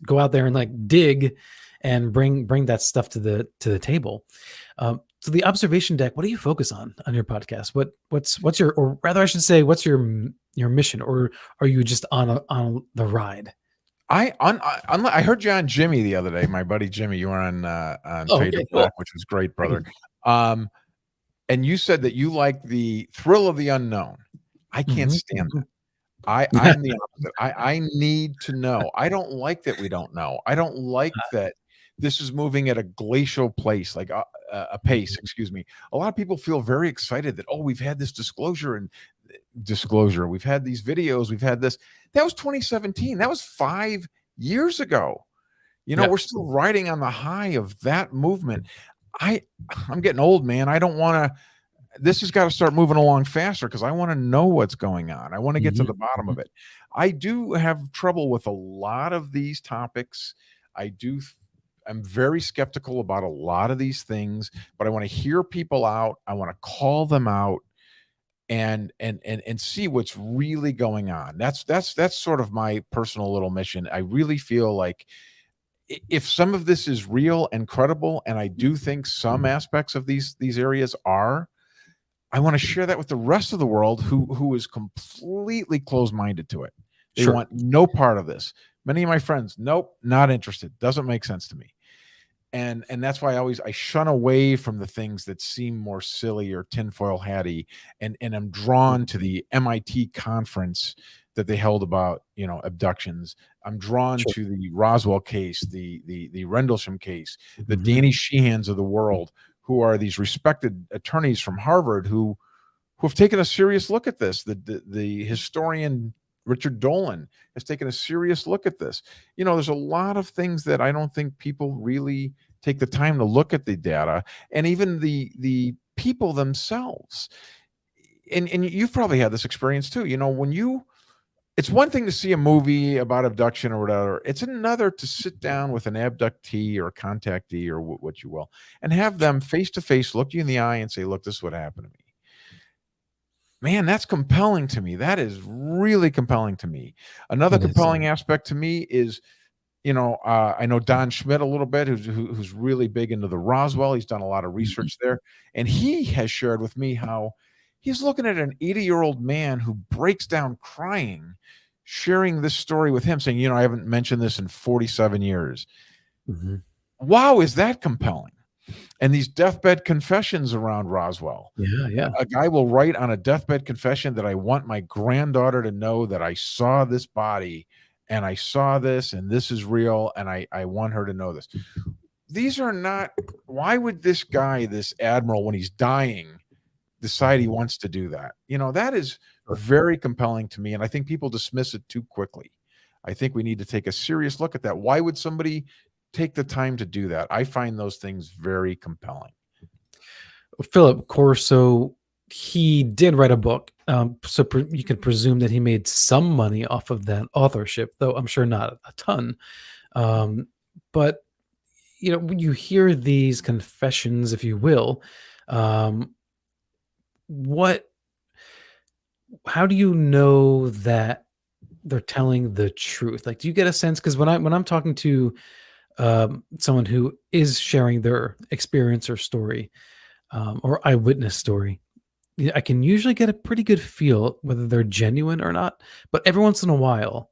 go out there and like dig and bring that stuff to the table. So the observation deck, what do you focus on your podcast? What's your, or rather I should say, what's your mission, or are you just on the ride? I heard you on Jimmy the other day, my buddy Jimmy. You were on Oh, Fade okay, to cool. Black, which was great, brother. And you said that you like the thrill of the unknown. I can't stand that. I'm the opposite. I need to know. I don't like that we don't know. I don't like that this is moving at a glacial pace, like a pace, excuse me. A lot of people feel very excited that, oh, we've had this disclosure, we've had these videos, we've had this. That was 2017. That was 5 years ago. We're still riding on the high of that movement. I'm getting old, man. I don't want to. This has got to start moving along faster because I want to know what's going on. I want to get to the bottom of it. I do have trouble with a lot of these topics. I'm very skeptical about a lot of these things, but I want to hear people out. I want to call them out and see what's really going on. That's sort of my personal little mission. I really feel like if some of this is real and credible, and I do think some aspects of these areas are, I want to share that with the rest of the world who is completely closed-minded to it. They want no part of this. Many of my friends, nope, not interested. Doesn't make sense to me. And that's why I shun away from the things that seem more silly or tinfoil hatty. And I'm drawn to the MIT conference that they held about, abductions. I'm drawn to the Roswell case, the Rendlesham case, the Danny Sheehans of the world, who are these respected attorneys from Harvard who have taken a serious look at this. The historian Richard Dolan has taken a serious look at this. There's a lot of things that I don't think people really take the time to look at the data, and even the people themselves. And you've probably had this experience too. It's one thing to see a movie about abduction or whatever. It's another to sit down with an abductee or a contactee or what you will, and have them face to face look you in the eye and say, look, this is what happened to me. Man, that's compelling to me. That is really compelling to me. Another compelling aspect to me is, I know Don Schmidt a little bit, who's really big into the Roswell. He's done a lot of research there. And he has shared with me how he's looking at an 80-year-old man who breaks down crying, sharing this story with him, saying, I haven't mentioned this in 47 years. Wow, is that compelling? And these deathbed confessions around Roswell. Yeah. A guy will write on a deathbed confession that I want my granddaughter to know that I saw this body and I saw this and this is real and I want her to know this. These are not, why would this guy, this admiral, when he's dying, decide he wants to do that? That is very compelling to me. And I think people dismiss it too quickly. I think we need to take a serious look at that. Why would somebody take the time to do that? I find those things very compelling. Philip Corso, he did write a book, so you can presume that he made some money off of that authorship, though I'm sure not a ton. But when you hear these confessions, if you will, how do you know that they're telling the truth? Like, do you get a sense? Because when I'm talking to someone who is sharing their experience or story, or eyewitness story, I can usually get a pretty good feel whether they're genuine or not. But every once in a while,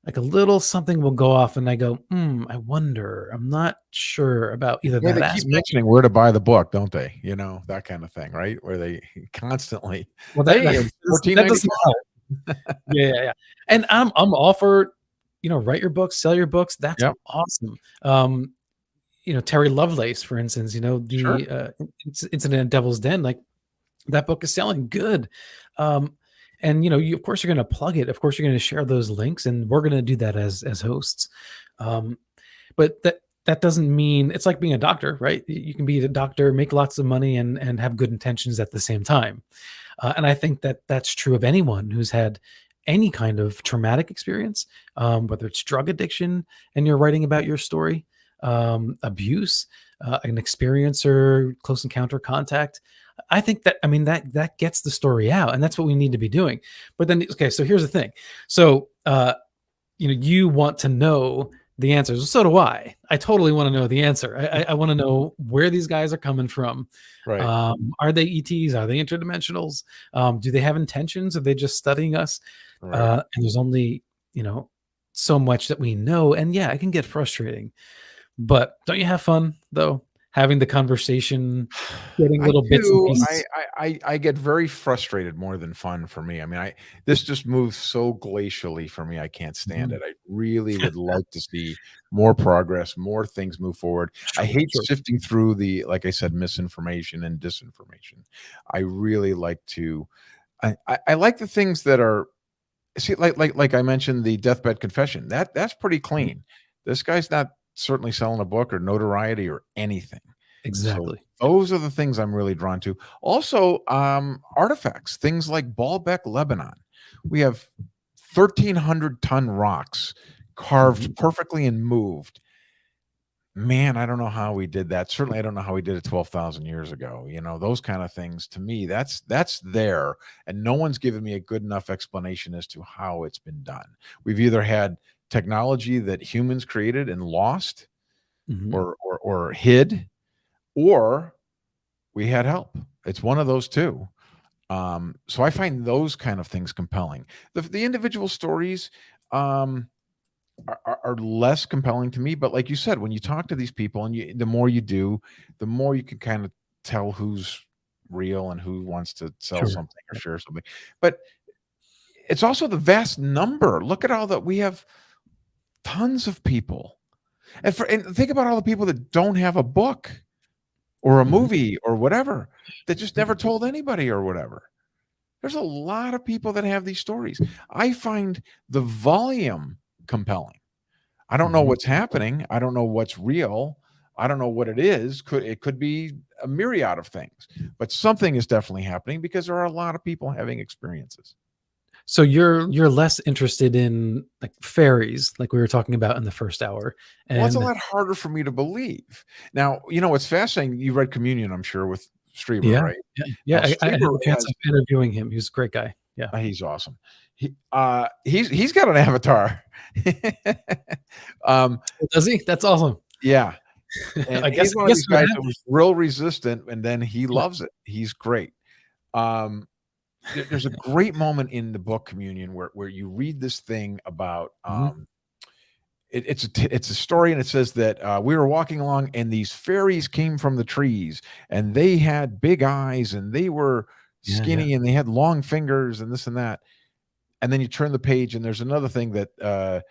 like a little something will go off and I go, I wonder, I'm not sure about either that They aspect. keep mentioning where to buy the book, don't they? That kind of thing, right? Where they constantly, Well, that doesn't help. Yeah. And I'm all for, write your books, sell your books. That's awesome. Terry Lovelace, for instance, the Incident at Devil's Den, like that book is selling good. And of course you're going to plug it. Of course you're going to share those links, and we're going to do that as hosts. But that doesn't mean it's like being a doctor, right? You can be a doctor, make lots of money, and have good intentions at the same time. And I think that's true of anyone who's had any kind of traumatic experience, whether it's drug addiction and you're writing about your story, abuse, an experiencer, close encounter contact. I think that gets the story out, and that's what we need to be doing. But then, okay, so here's the thing. So, you want to know the answers. So do I. I totally want to know the answer. I want to know where these guys are coming from. Right. Are they ETs? Are they interdimensionals? Do they have intentions? Are they just studying us? Right. And there's only, so much that we know. And yeah, it can get frustrating. But don't you have fun, though? having the conversation, getting I little bits and do. pieces. I get very frustrated more than fun for me. I mean, this just moves so glacially for me. I can't stand Mhm. it. I really would like to see more progress, more things move forward. I Sure, hate sure. sifting through the, like I said, misinformation and disinformation. I really like to. I like the things that are, see, like I mentioned, the deathbed confession. That's pretty Mhm. clean. This guy's not certainly selling a book or notoriety or anything. So Exactly. those are the things I'm really drawn to. Also, artifacts, things like Baalbek, Lebanon. We have 1,300-ton rocks carved Mhm. perfectly and moved. Man, I don't know how we did that. Certainly, I don't know how we did it 12,000 years ago. You know, those kind of things, to me, that's there, and no one's given me a good enough explanation as to how it's been done. We've either had technology that humans created and lost, Mhm. or hid, or we had help. It's one of those two. So I find those kind of things compelling. The individual stories, um, are less compelling to me. But like you said, when you talk to these people, and the more you do, the more you can kind of tell who's real and who wants to sell Sure. something or share something. But it's also the vast number. Look at all that we have. Tons of people, and think about all the people that don't have a book or a Mhm. movie or whatever, that just never told anybody or whatever. There's a lot of people that have these stories. I find the volume compelling. I don't know Mhm. what's happening. I don't know what's real. I don't know what it is. It could be a myriad of things, but something is definitely happening because there are a lot of people having experiences. So you're less interested in like fairies, like we were talking about in the first hour, Well, it's a and lot harder for me to believe. Now, what's fascinating. You read Communion, I'm sure, with Strieber, yeah, right? yeah, Now, yeah. I had Strieber the chance has of interviewing him. He was a great guy. Yeah. he's awesome. He's got an avatar. um, Oh, does he? That's awesome. yeah, and I he's guess one I of guess these you would guys have that to. was real resistant, and then he Yeah. loves it. He's great. Um, there's a great moment in the book Communion where you read this thing about, Mhm. it's a story, and it says that we were walking along, and these fairies came from the trees, and they had big eyes, and they were Yeah, yeah. skinny, and they had long fingers, and this and that. And then you turn the page, and there's another thing that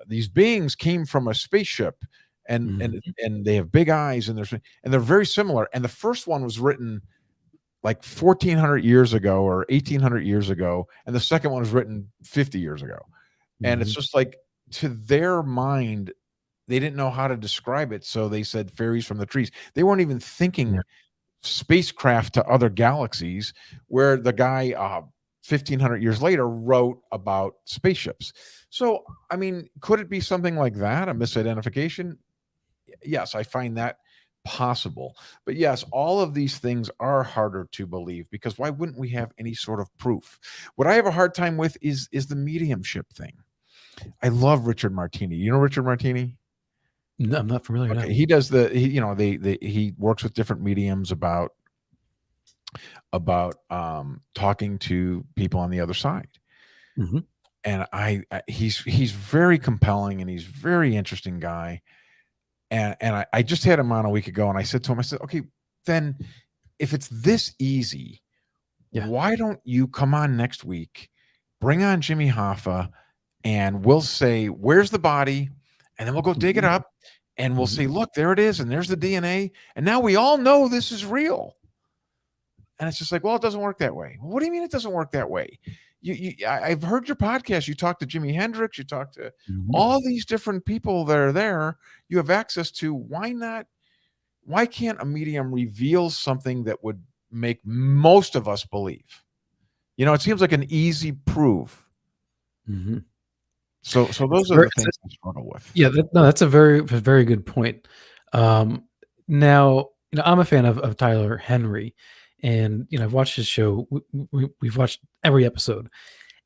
these beings came from a spaceship, and and Mhm. and they have big eyes, and they're very similar. And the first one was written like 1,400 years ago or 1,800 years ago, and the second one was written 50 years ago. And it's Mhm. just like, to their mind, they didn't know how to describe it, so they said fairies from the trees. They weren't even Yeah. thinking spacecraft to other galaxies, where the guy 1,500 years later wrote about spaceships. So, I mean, could it be something like that, a misidentification? Yes, I find that possible. But yes, all of these things are harder to believe, because why wouldn't we have any sort of proof? What I have a hard time with is the mediumship thing. I love Richard Martini. You know Richard Martini? No, I'm not familiar now. Okay, he does he works with different mediums about talking to people on the other side. Mhm. And he's very compelling, and he's very interesting guy. And I just had him on a week ago, and I said to him, I said, okay, then if it's this easy, Yeah. why don't you come on next week, bring on Jimmy Hoffa, and we'll say, where's the body? And then we'll go dig it Mhm. up, and we'll Mhm. say, look, there it is, and there's the DNA, and now we all know this is real. And it's just like, well, it doesn't work that way. What do you mean it doesn't work that way? I've heard your podcast. You talk to Jimi Hendrix. You talk to Mhm. all these different people that are there. You have access to. Why not? Why can't a medium reveal something that would make most of us believe? It seems like an easy proof. Mhm. So It's those are very the things I struggle with. yeah, no, that's a very good point. Um, now, I'm a fan of Tyler Henry, and I've watched his show. We've watched every episode,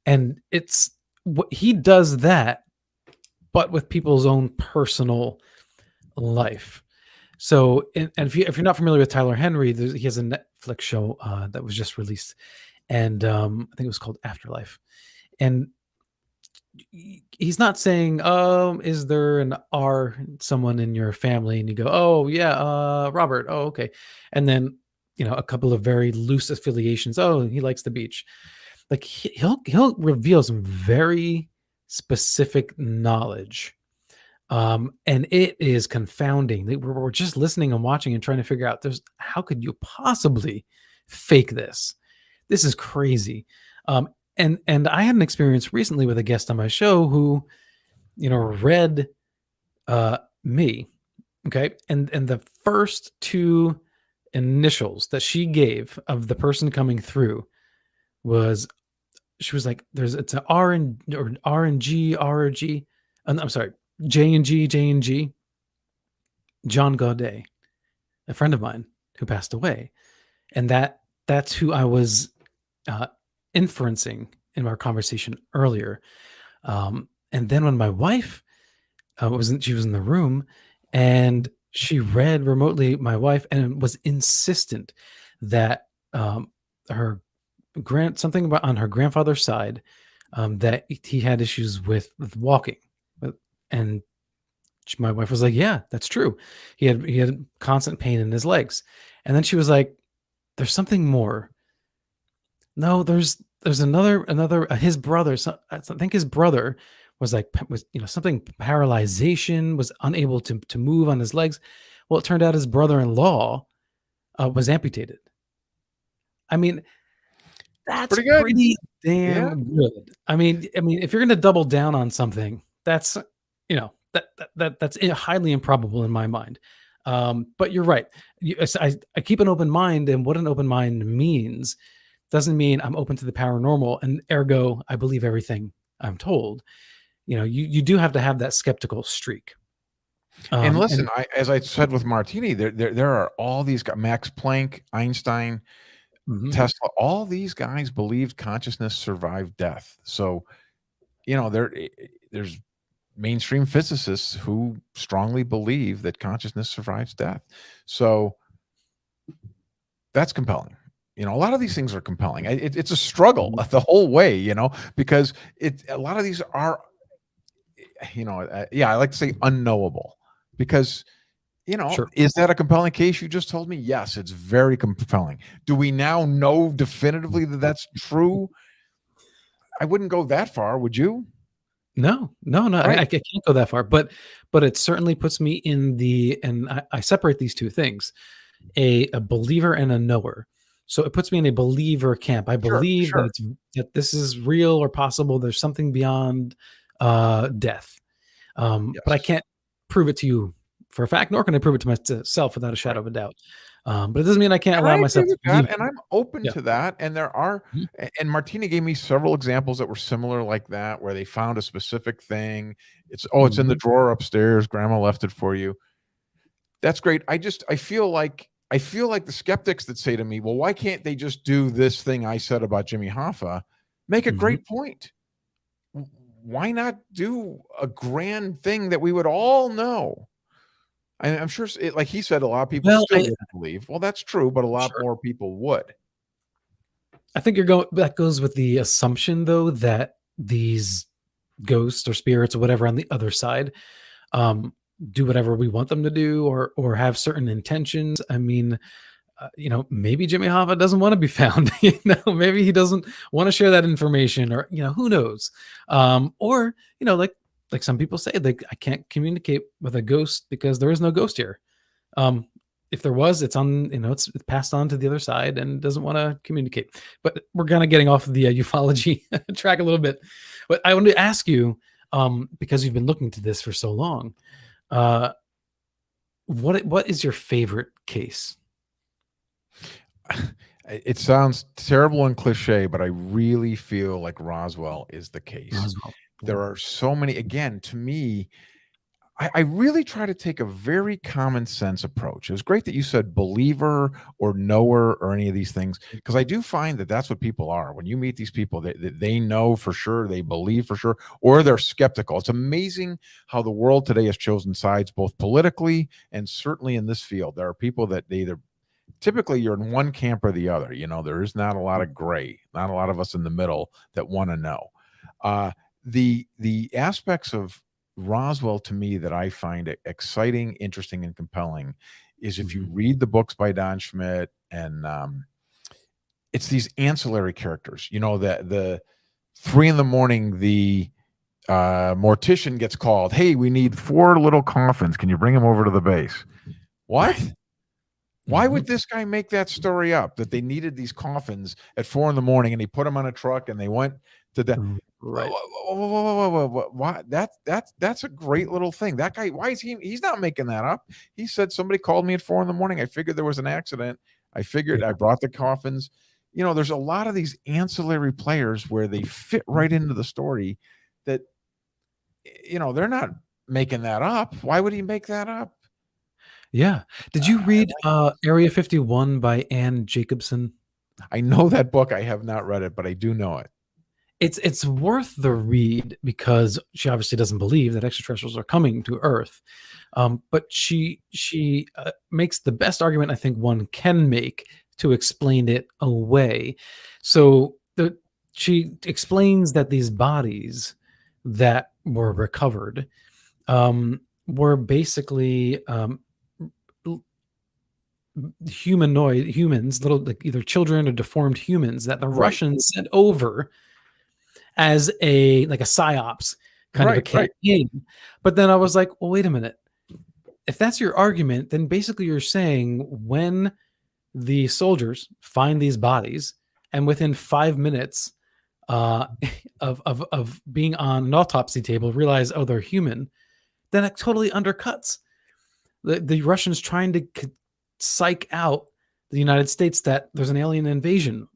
and it's what he does that, but with people's own personal life. So, and if you're not familiar with Tyler Henry, he has a Netflix show that was just released, and I think it was called Afterlife, and he's not saying, is there someone in your family? And you go, oh yeah, Robert. Oh, okay. And then, a couple of very loose affiliations. Oh, he likes the beach. Like he'll reveal some very specific knowledge. And it is confounding. We're just listening and watching and trying to figure out how could you possibly fake this? This is crazy. And I had an experience recently with a guest on my show who, read me. Okay. And the first two initials that she gave of the person coming through she was like, it's an R and G, R or G. I'm sorry, J and G, John Gaudet, a friend of mine who passed away. And that's who I was inferencing in our conversation earlier. And then when my wife she was in the room, and she read remotely my wife, and was insistent that her something about on her grandfather's side, that he had issues with walking, and my wife was like, "Yeah, that's true. He had constant pain in his legs." And then she was like, "There's something more. No, there's another his brother. I think his brother was something paralyzation, was unable to move on his legs. Well, it turned out his brother-in-law was amputated. I mean, that's pretty good. pretty damn good. I mean, if you're going to double down on something, that's that's highly improbable in my mind. But you're right. I keep an open mind, and what an open mind means doesn't mean I'm open to the paranormal, and ergo I believe everything I'm told. You do have to have that skeptical streak. And listen, as I said with Martini, there are all these guys, Max Planck, Einstein, Tesla, all these guys believed consciousness survived death. So, there's mainstream physicists who strongly believe that consciousness survives death. So that's compelling. A lot of these things are compelling. It's a struggle the whole way, because a lot of these are, I like to say unknowable, because Sure. Is that a compelling case you just told me? Yes, it's very compelling. Do we now know definitively that that's true? I wouldn't go that far, would you? No. Right. I can't go that far, but it certainly puts me in and I separate these two things, a believer and a knower. So it puts me in a believer camp. I believe Sure. that this is real or possible. There's something beyond death. But I can't prove it to you for a fact, nor can I prove it to myself without a shadow of a doubt. But it doesn't mean I can't allow myself to believe and I'm open to that. And there are, and Martina gave me several examples that were similar like that, where they found a specific thing. It's in the drawer upstairs. Grandma left it for you. That's great. I feel like the skeptics that say to me, well, why can't they just do this thing I said about Jimmy Hoffa? Make a great point. Why not do a grand thing that we would all know? I'm sure, like he said, a lot of people still wouldn't believe. Well, that's true, but a lot more people would. I think that goes with the assumption, though, that these ghosts or spirits or whatever on the other side do whatever we want them to do, or have certain intentions. I mean, maybe Jimmy Hoffa doesn't want to be found. Maybe he doesn't want to share that information, or who knows. Or like some people say, I can't communicate with a ghost because there is no ghost here. If there was, it's on, it's passed on to the other side and doesn't want to communicate. But we're kind of getting off of the ufology track a little bit. But I wanted to ask you, because you've been looking to this for so long, what is your favorite case? It sounds terrible and cliche, but I really feel like Roswell is the case. Roswell. There are so many, again, to me, I really try to take a very common sense approach. It was great that you said believer or knower or any of these things, because I do find that that's what people are. When you meet these people, they know for sure, they believe for sure, or they're skeptical. It's amazing how the world today has chosen sides, both politically and certainly in this field. There are people that typically you're in one camp or the other. There is not a lot of gray, not a lot of us in the middle that want to know. the aspects of Roswell to me that I find exciting, interesting, and compelling is if you read the books by Don Schmidt, and it's these ancillary characters. You know, the 3 a.m, the mortician gets called. Hey, we need 4 little coffins. Can you bring them over to the base? What? Why would this guy make that story up, that they needed these coffins at 4 a.m, and he put them on a truck and they went to the Right. Why? That's a great little thing. That guy, why is he's not making that up. He said, somebody called me at 4 a.m. I figured there was an accident. I brought the coffins. You know, there's a lot of these ancillary players where they fit right into the story that, you know, they're not making that up. Why would he make that up? Yeah. Did you read Area 51 by Ann Jacobson? I know that book. I have not read it, but I do know it. It's worth the read because she obviously doesn't believe that extraterrestrials are coming to Earth, but she makes the best argument I think one can make to explain it away. So she explains that these bodies that were recovered were basically humans, little, like, either children or deformed humans that the Russians sent over as a psyops kind of a campaign. But then I was like, well, wait a minute. If that's your argument, then basically you're saying when the soldiers find these bodies and within 5 minutes of being on an autopsy table realize, oh, they're human, then it totally undercuts the Russians trying to psych out the United States that there's an alien invasion.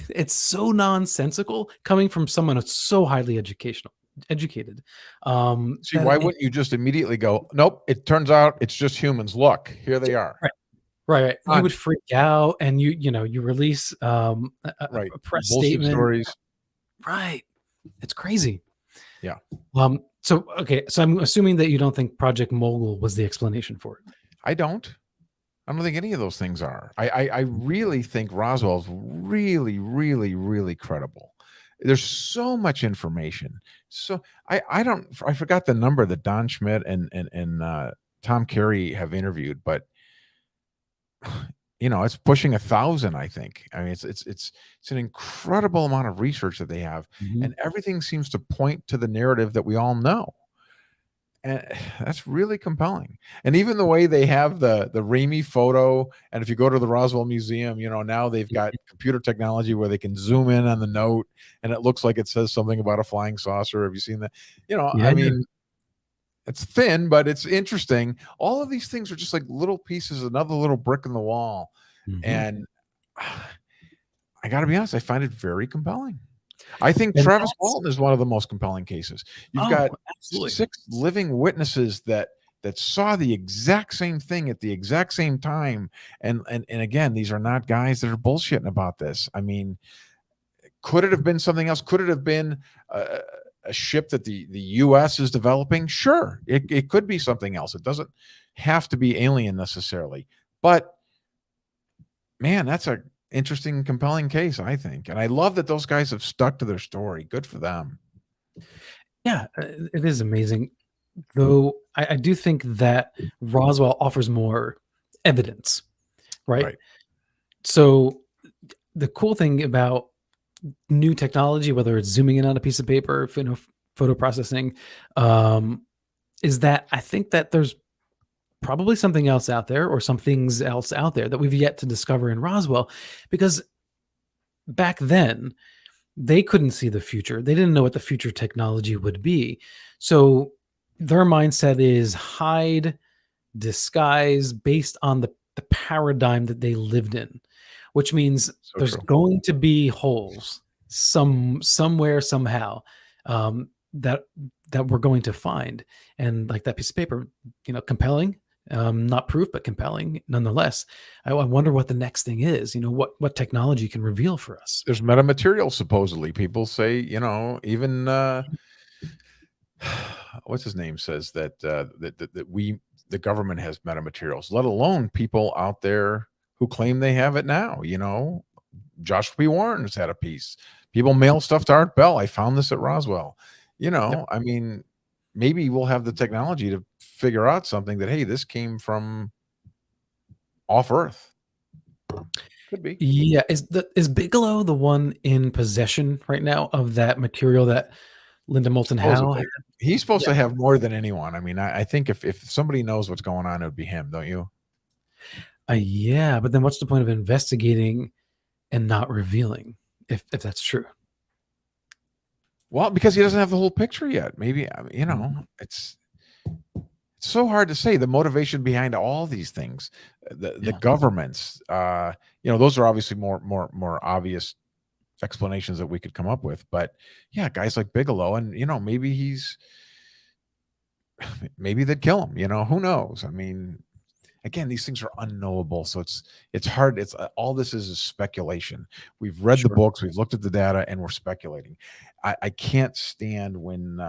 It's so nonsensical coming from someone who's so highly educated. See, why wouldn't you just immediately go, nope, it turns out it's just humans. Look, here they are. Right. You would freak out, and you release a press statement. Stories. Right. It's crazy. Yeah. So I'm assuming that you don't think Project Mogul was the explanation for it. I don't think any of those things are. I really think Roswell's really, really, really credible. There's so much information. So I forgot the number that Don Schmidt and Tom Carey have interviewed, but it's pushing 1,000, I think. I mean, it's an incredible amount of research that they have, and everything seems to point to the narrative that we all know. And that's really compelling. And even the way they have the Ramey photo, and if you go to the Roswell Museum, now they've got computer technology where they can zoom in on the note and it looks like it says something about a flying saucer. Have you seen that? I mean, it's thin, but it's interesting. All of these things are just like little pieces, another little brick in the wall. And I got to be honest, I find it very compelling. I think Travis Walton is one of the most compelling cases. You've got 6 living witnesses that saw the exact same thing at the exact same time. And again, these are not guys that are bullshitting about this. I mean, could it have been something else? Could it have been a ship that the U.S. is developing? Sure. It could be something else. It doesn't have to be alien necessarily. But man, that's a interesting, compelling case, I think. And I love that those guys have stuck to their story. Good for them. Yeah, it is amazing. Though I do think that Roswell offers more evidence, right? So the cool thing about new technology, whether it's zooming in on a piece of paper, photo processing, is that I think that there's probably something else out there, or some things else out there that we've yet to discover in Roswell, because back then they couldn't see the future. They didn't know what the future technology would be. So their mindset is hide, disguise, based on the paradigm that they lived in, which means there's going to be holes somewhere, somehow, that we're going to find. And like that piece of paper, compelling. Not proof, but compelling nonetheless. I wonder what the next thing is. What technology can reveal for us. There's metamaterial, supposedly. People say, even what's his name says that the government has metamaterials, let alone people out there who claim they have it now. Joshua P. Warren has had a piece. People mail stuff to Art Bell. I found this at Roswell. I mean, maybe we'll have the technology to figure out something that, hey, this came from off Earth. Could be. Yeah, is Bigelow the one in possession right now of that material that Linda Moulton Howe had? Supposedly. He's supposed Yeah. to have more than anyone. I mean, I think if somebody knows what's going on, it would be him, don't you? Yeah, but then what's the point of investigating and not revealing if that's true? Well, because he doesn't have the whole picture yet. Maybe, it's so hard to say the motivation behind all these things. The governments, those are obviously more obvious explanations that we could come up with. But yeah, guys like Bigelow, and maybe they'd kill him. Who knows? I mean, again, these things are unknowable, so it's hard. It's all this is speculation. We've read the books, we've looked at the data, and we're speculating. I can't stand when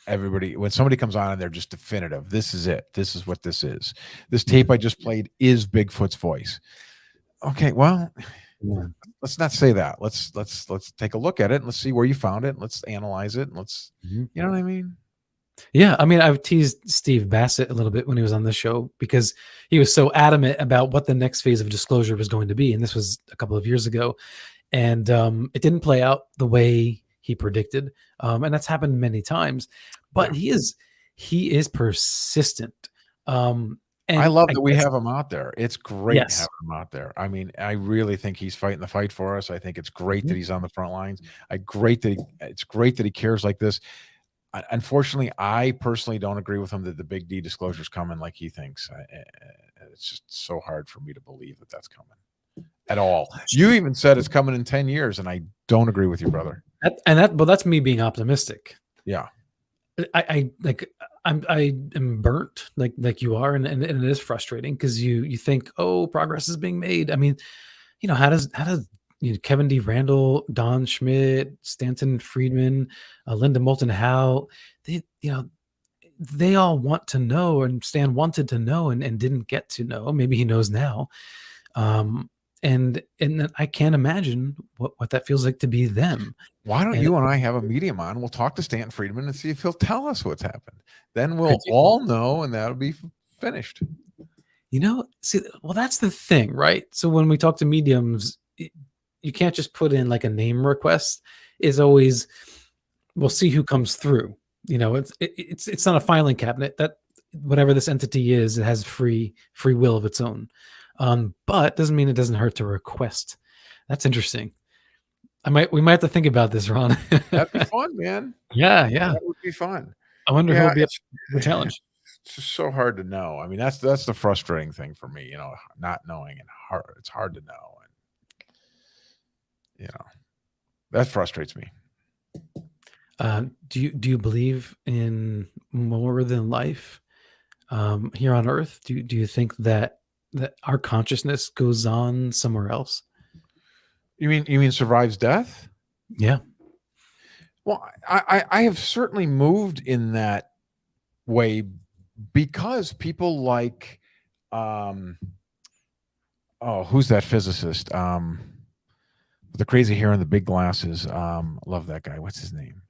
somebody comes on and they're just definitive. This is it. This is what this is. This tape I just played is Bigfoot's voice. Okay, well, let's not say that. Let's take a look at it and let's see where you found it. Let's analyze it. And let's, you know what I mean? Yeah, I mean, I've teased Steve Bassett a little bit when he was on the show because he was so adamant about what the next phase of disclosure was going to be, and this was a couple of years ago, and it didn't play out the way he predicted, and that's happened many times. But he is persistent. And I love that we have him out there. It's great having him out there. I mean, I really think he's fighting the fight for us. I think it's great that he's on the front lines. It's great that he cares like this. Unfortunately, I personally don't agree with him that the big D disclosure is coming like he thinks. It's just so hard for me to believe that that's coming at all. You even said it's coming in 10 years, and I don't agree with you, brother. But that's me being optimistic. Yeah. I am burnt like you are, and it is frustrating because you think, oh, progress is being made. I mean, how does Kevin D. Randall, Don Schmidt, Stanton Friedman, Linda Moulton Howe, they all want to know, and Stan wanted to know and didn't get to know. Maybe he knows now. And I can't imagine what that feels like to be them. Why don't you and I have a medium on? We'll talk to Stanton Friedman and see if he'll tell us what's happened. Then we'll all know, and that'll be finished. Well, that's the thing, right? So when we talk to mediums, you can't just put in like a name request. It's always, we'll see who comes through. It's not a filing cabinet. That whatever this entity is, it has free will of its own. But doesn't mean it doesn't hurt to request. That's interesting. We might have to think about this, Ron. That'd be fun, man. Yeah. That would be fun. I wonder who will be up for the challenge. It's just so hard to know. I mean, that's the frustrating thing for me, not knowing, and it's hard to know. And that frustrates me. Do you believe in more than life here on Earth? Do you think that our consciousness goes on somewhere else? You mean survives death? Yeah. Well, I have certainly moved in that way because people like, who's that physicist? With the crazy hair and the big glasses. Love that guy. What's his name?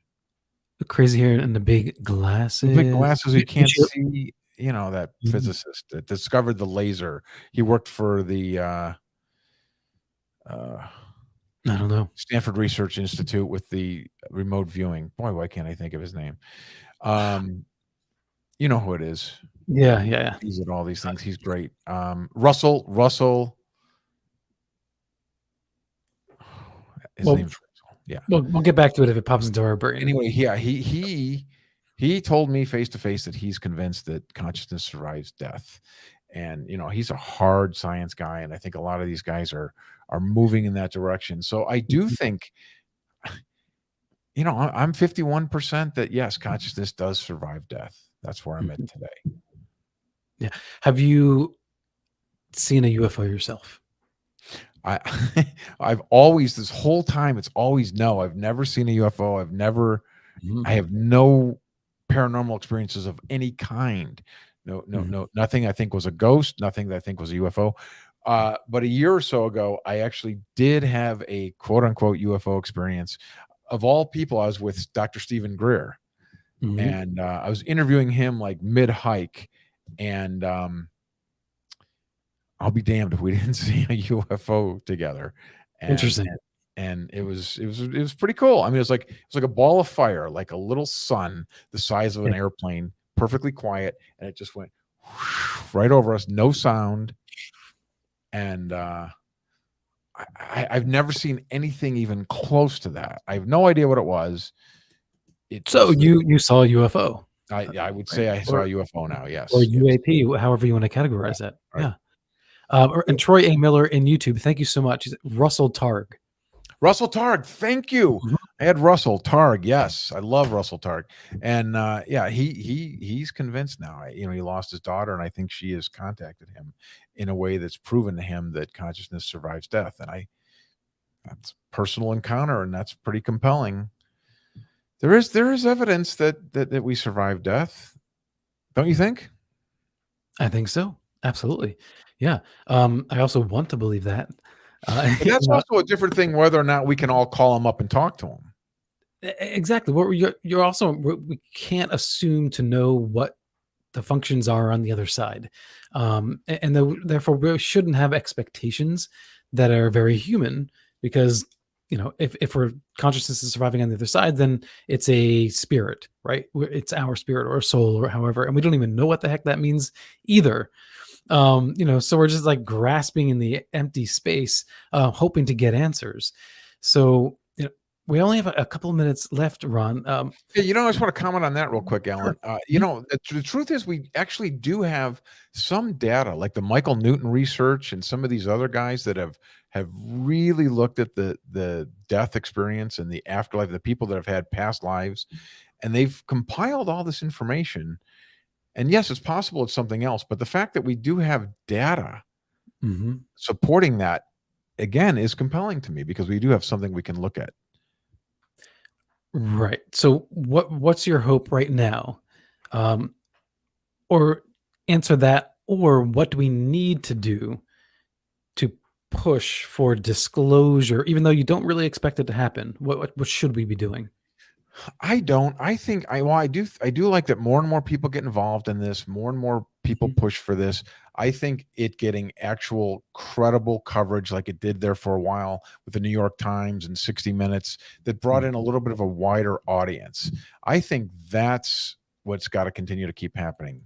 The crazy hair and the big glasses. The big glasses you can't see. That physicist that discovered the laser. He worked for the I don't know, Stanford Research Institute with the remote viewing. Boy, why can't I think of his name? You know who it is. Yeah. He's at all these things. He's great. Russell. His name's Russell. Yeah. We'll get back to it if it pops into our brain. Anyway, yeah, he told me face to face that he's convinced that consciousness survives death. And, he's a hard science guy. And I think a lot of these guys are moving in that direction. So I do think, I'm 51% that yes, consciousness does survive death. That's where I'm at today. Yeah. Have you seen a UFO yourself? I've always, this whole time, it's always no. I've never seen a UFO. I have no paranormal experiences of any kind. No, nothing I think was a ghost, nothing that I think was a UFO. But a year or so ago, I actually did have a quote unquote UFO experience. of all people, I was with Dr. Stephen Greer, Mhm. and I was interviewing him like mid hike, and I'll be damned if we didn't see a UFO together. And, Interesting. and it was pretty cool. I mean, it was like a ball of fire, like a little sun the size of an airplane, perfectly quiet, and it just went right over us, no sound. And I've never seen anything even close to that. I have no idea what it was. So you saw a UFO. I would say I saw a UFO now. Yes. Or yes. UAP, however you want to categorize that. Right. Yeah. And Troy A. Miller in YouTube, thank you so much. Russell Targ. Russell Targ, thank you. Mhm. I had Russell Targ. Yes, I love Russell Targ, and yeah, he's convinced now. He lost his daughter, and I think she has contacted him in a way that's proven to him that consciousness survives death. And that's personal encounter, and that's pretty compelling. There is evidence that we survive death, don't you think? I think so. Absolutely. Yeah. I also want to believe that. But that's also a different thing, whether or not we can all call him up and talk to him. Exactly. You're also, we can't assume to know what the functions are on the other side. Therefore we shouldn't have expectations that are very human, because, if we're consciousness is surviving on the other side, then it's a spirit, right? It's our spirit or soul or however, and we don't even know what the heck that means either. So we're just like grasping in the empty space, hoping to get answers. So, we only have a couple of minutes left, Ron. Hey, I just want to comment on that real quick, Alan. Sure. The truth is we actually do have some data, like the Michael Newton research and some of these other guys that have really looked at the death experience and the afterlife, the people that have had past lives, and they've compiled all this information. And yes, it's possible it's something else, but the fact that we do have data supporting that, again, is compelling to me, because we do have something we can look at. Right. So what's your hope right now? Or answer that, or what do we need to do to push for disclosure, even though you don't really expect it to happen? What should we be doing? I don't. I think I do like that more and more people get involved in this, more and more people push for this. I think it getting actual credible coverage, like it did there for a while with the New York Times and 60 Minutes, that brought in a little bit of a wider audience. I think that's what's got to continue to keep happening.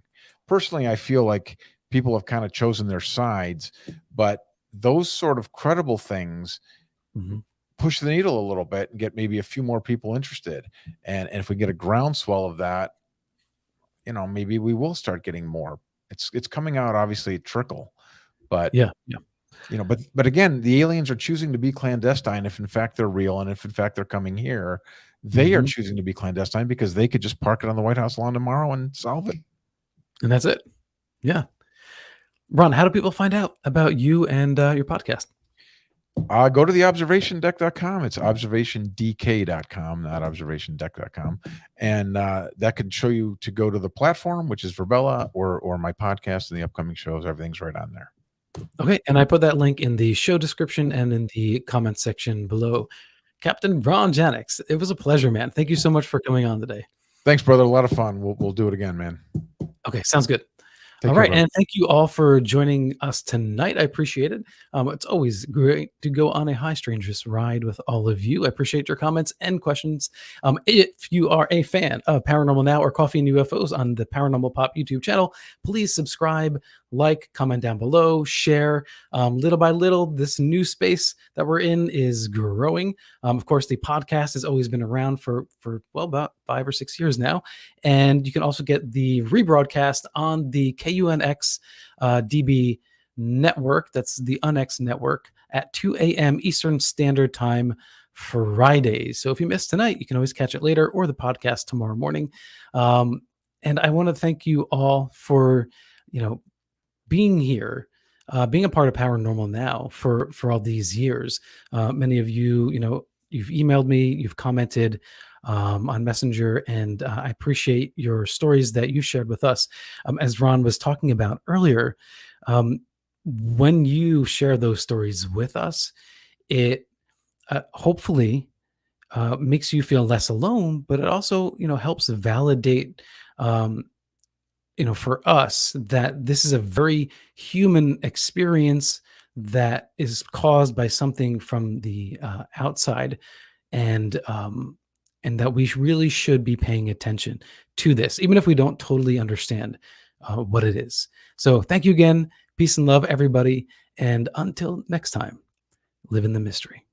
Personally, I feel like people have kind of chosen their sides, but those sort of credible things push the needle a little bit and get maybe a few more people interested. And if we get a groundswell of that, maybe we will start getting more. It's coming out, obviously, trickle, but yeah. But again, the aliens are choosing to be clandestine. If in fact they're real, and if in fact they're coming here, they are choosing to be clandestine because they could just park it on the White House lawn tomorrow and solve it. And that's it. Yeah. Ron, how do people find out about you and your podcast? Go to the observationdeck.com. It's observationdk.com, not observationdeck.com. And that can show you to go to the platform, which is Verbella, or my podcast and the upcoming shows. Everything's right on there. Okay. And I put that link in the show description and in the comment section below. Captain Ron Janix, it was a pleasure, man. Thank you so much for coming on today. Thanks, brother. A lot of fun. We'll do it again, man. Okay. Sounds good. Take All care, right. brother. And thank you all for joining us tonight. I appreciate it. It's always great to go on a High Strangers ride with all of you. I appreciate your comments and questions. If you are a fan of Paranormal Now or Coffee and UFOs on the Paranormal Pop YouTube channel, please subscribe, like, comment down below, share. Little by little, this new space that we're in is growing. Of course, the podcast has always been around for about 5 or 6 years now. And you can also get the rebroadcast on the KUNX DB network. That's the UNX network at 2 a.m. Eastern Standard Time Fridays. So if you missed tonight, you can always catch it later, or the podcast tomorrow morning. And I want to thank you all for, being here, being a part of Paranormal Now for all these years. Many of you, you've emailed me, you've commented on Messenger, and I appreciate your stories that you shared with us. As Ron was talking about earlier, when you share those stories with us, it hopefully makes you feel less alone, but it also, helps validate, for us that this is a very human experience that is caused by something from the outside, and that we really should be paying attention to this, even if we don't totally understand what it is. So thank you again. Peace and love, everybody. And until next time, live in the mystery.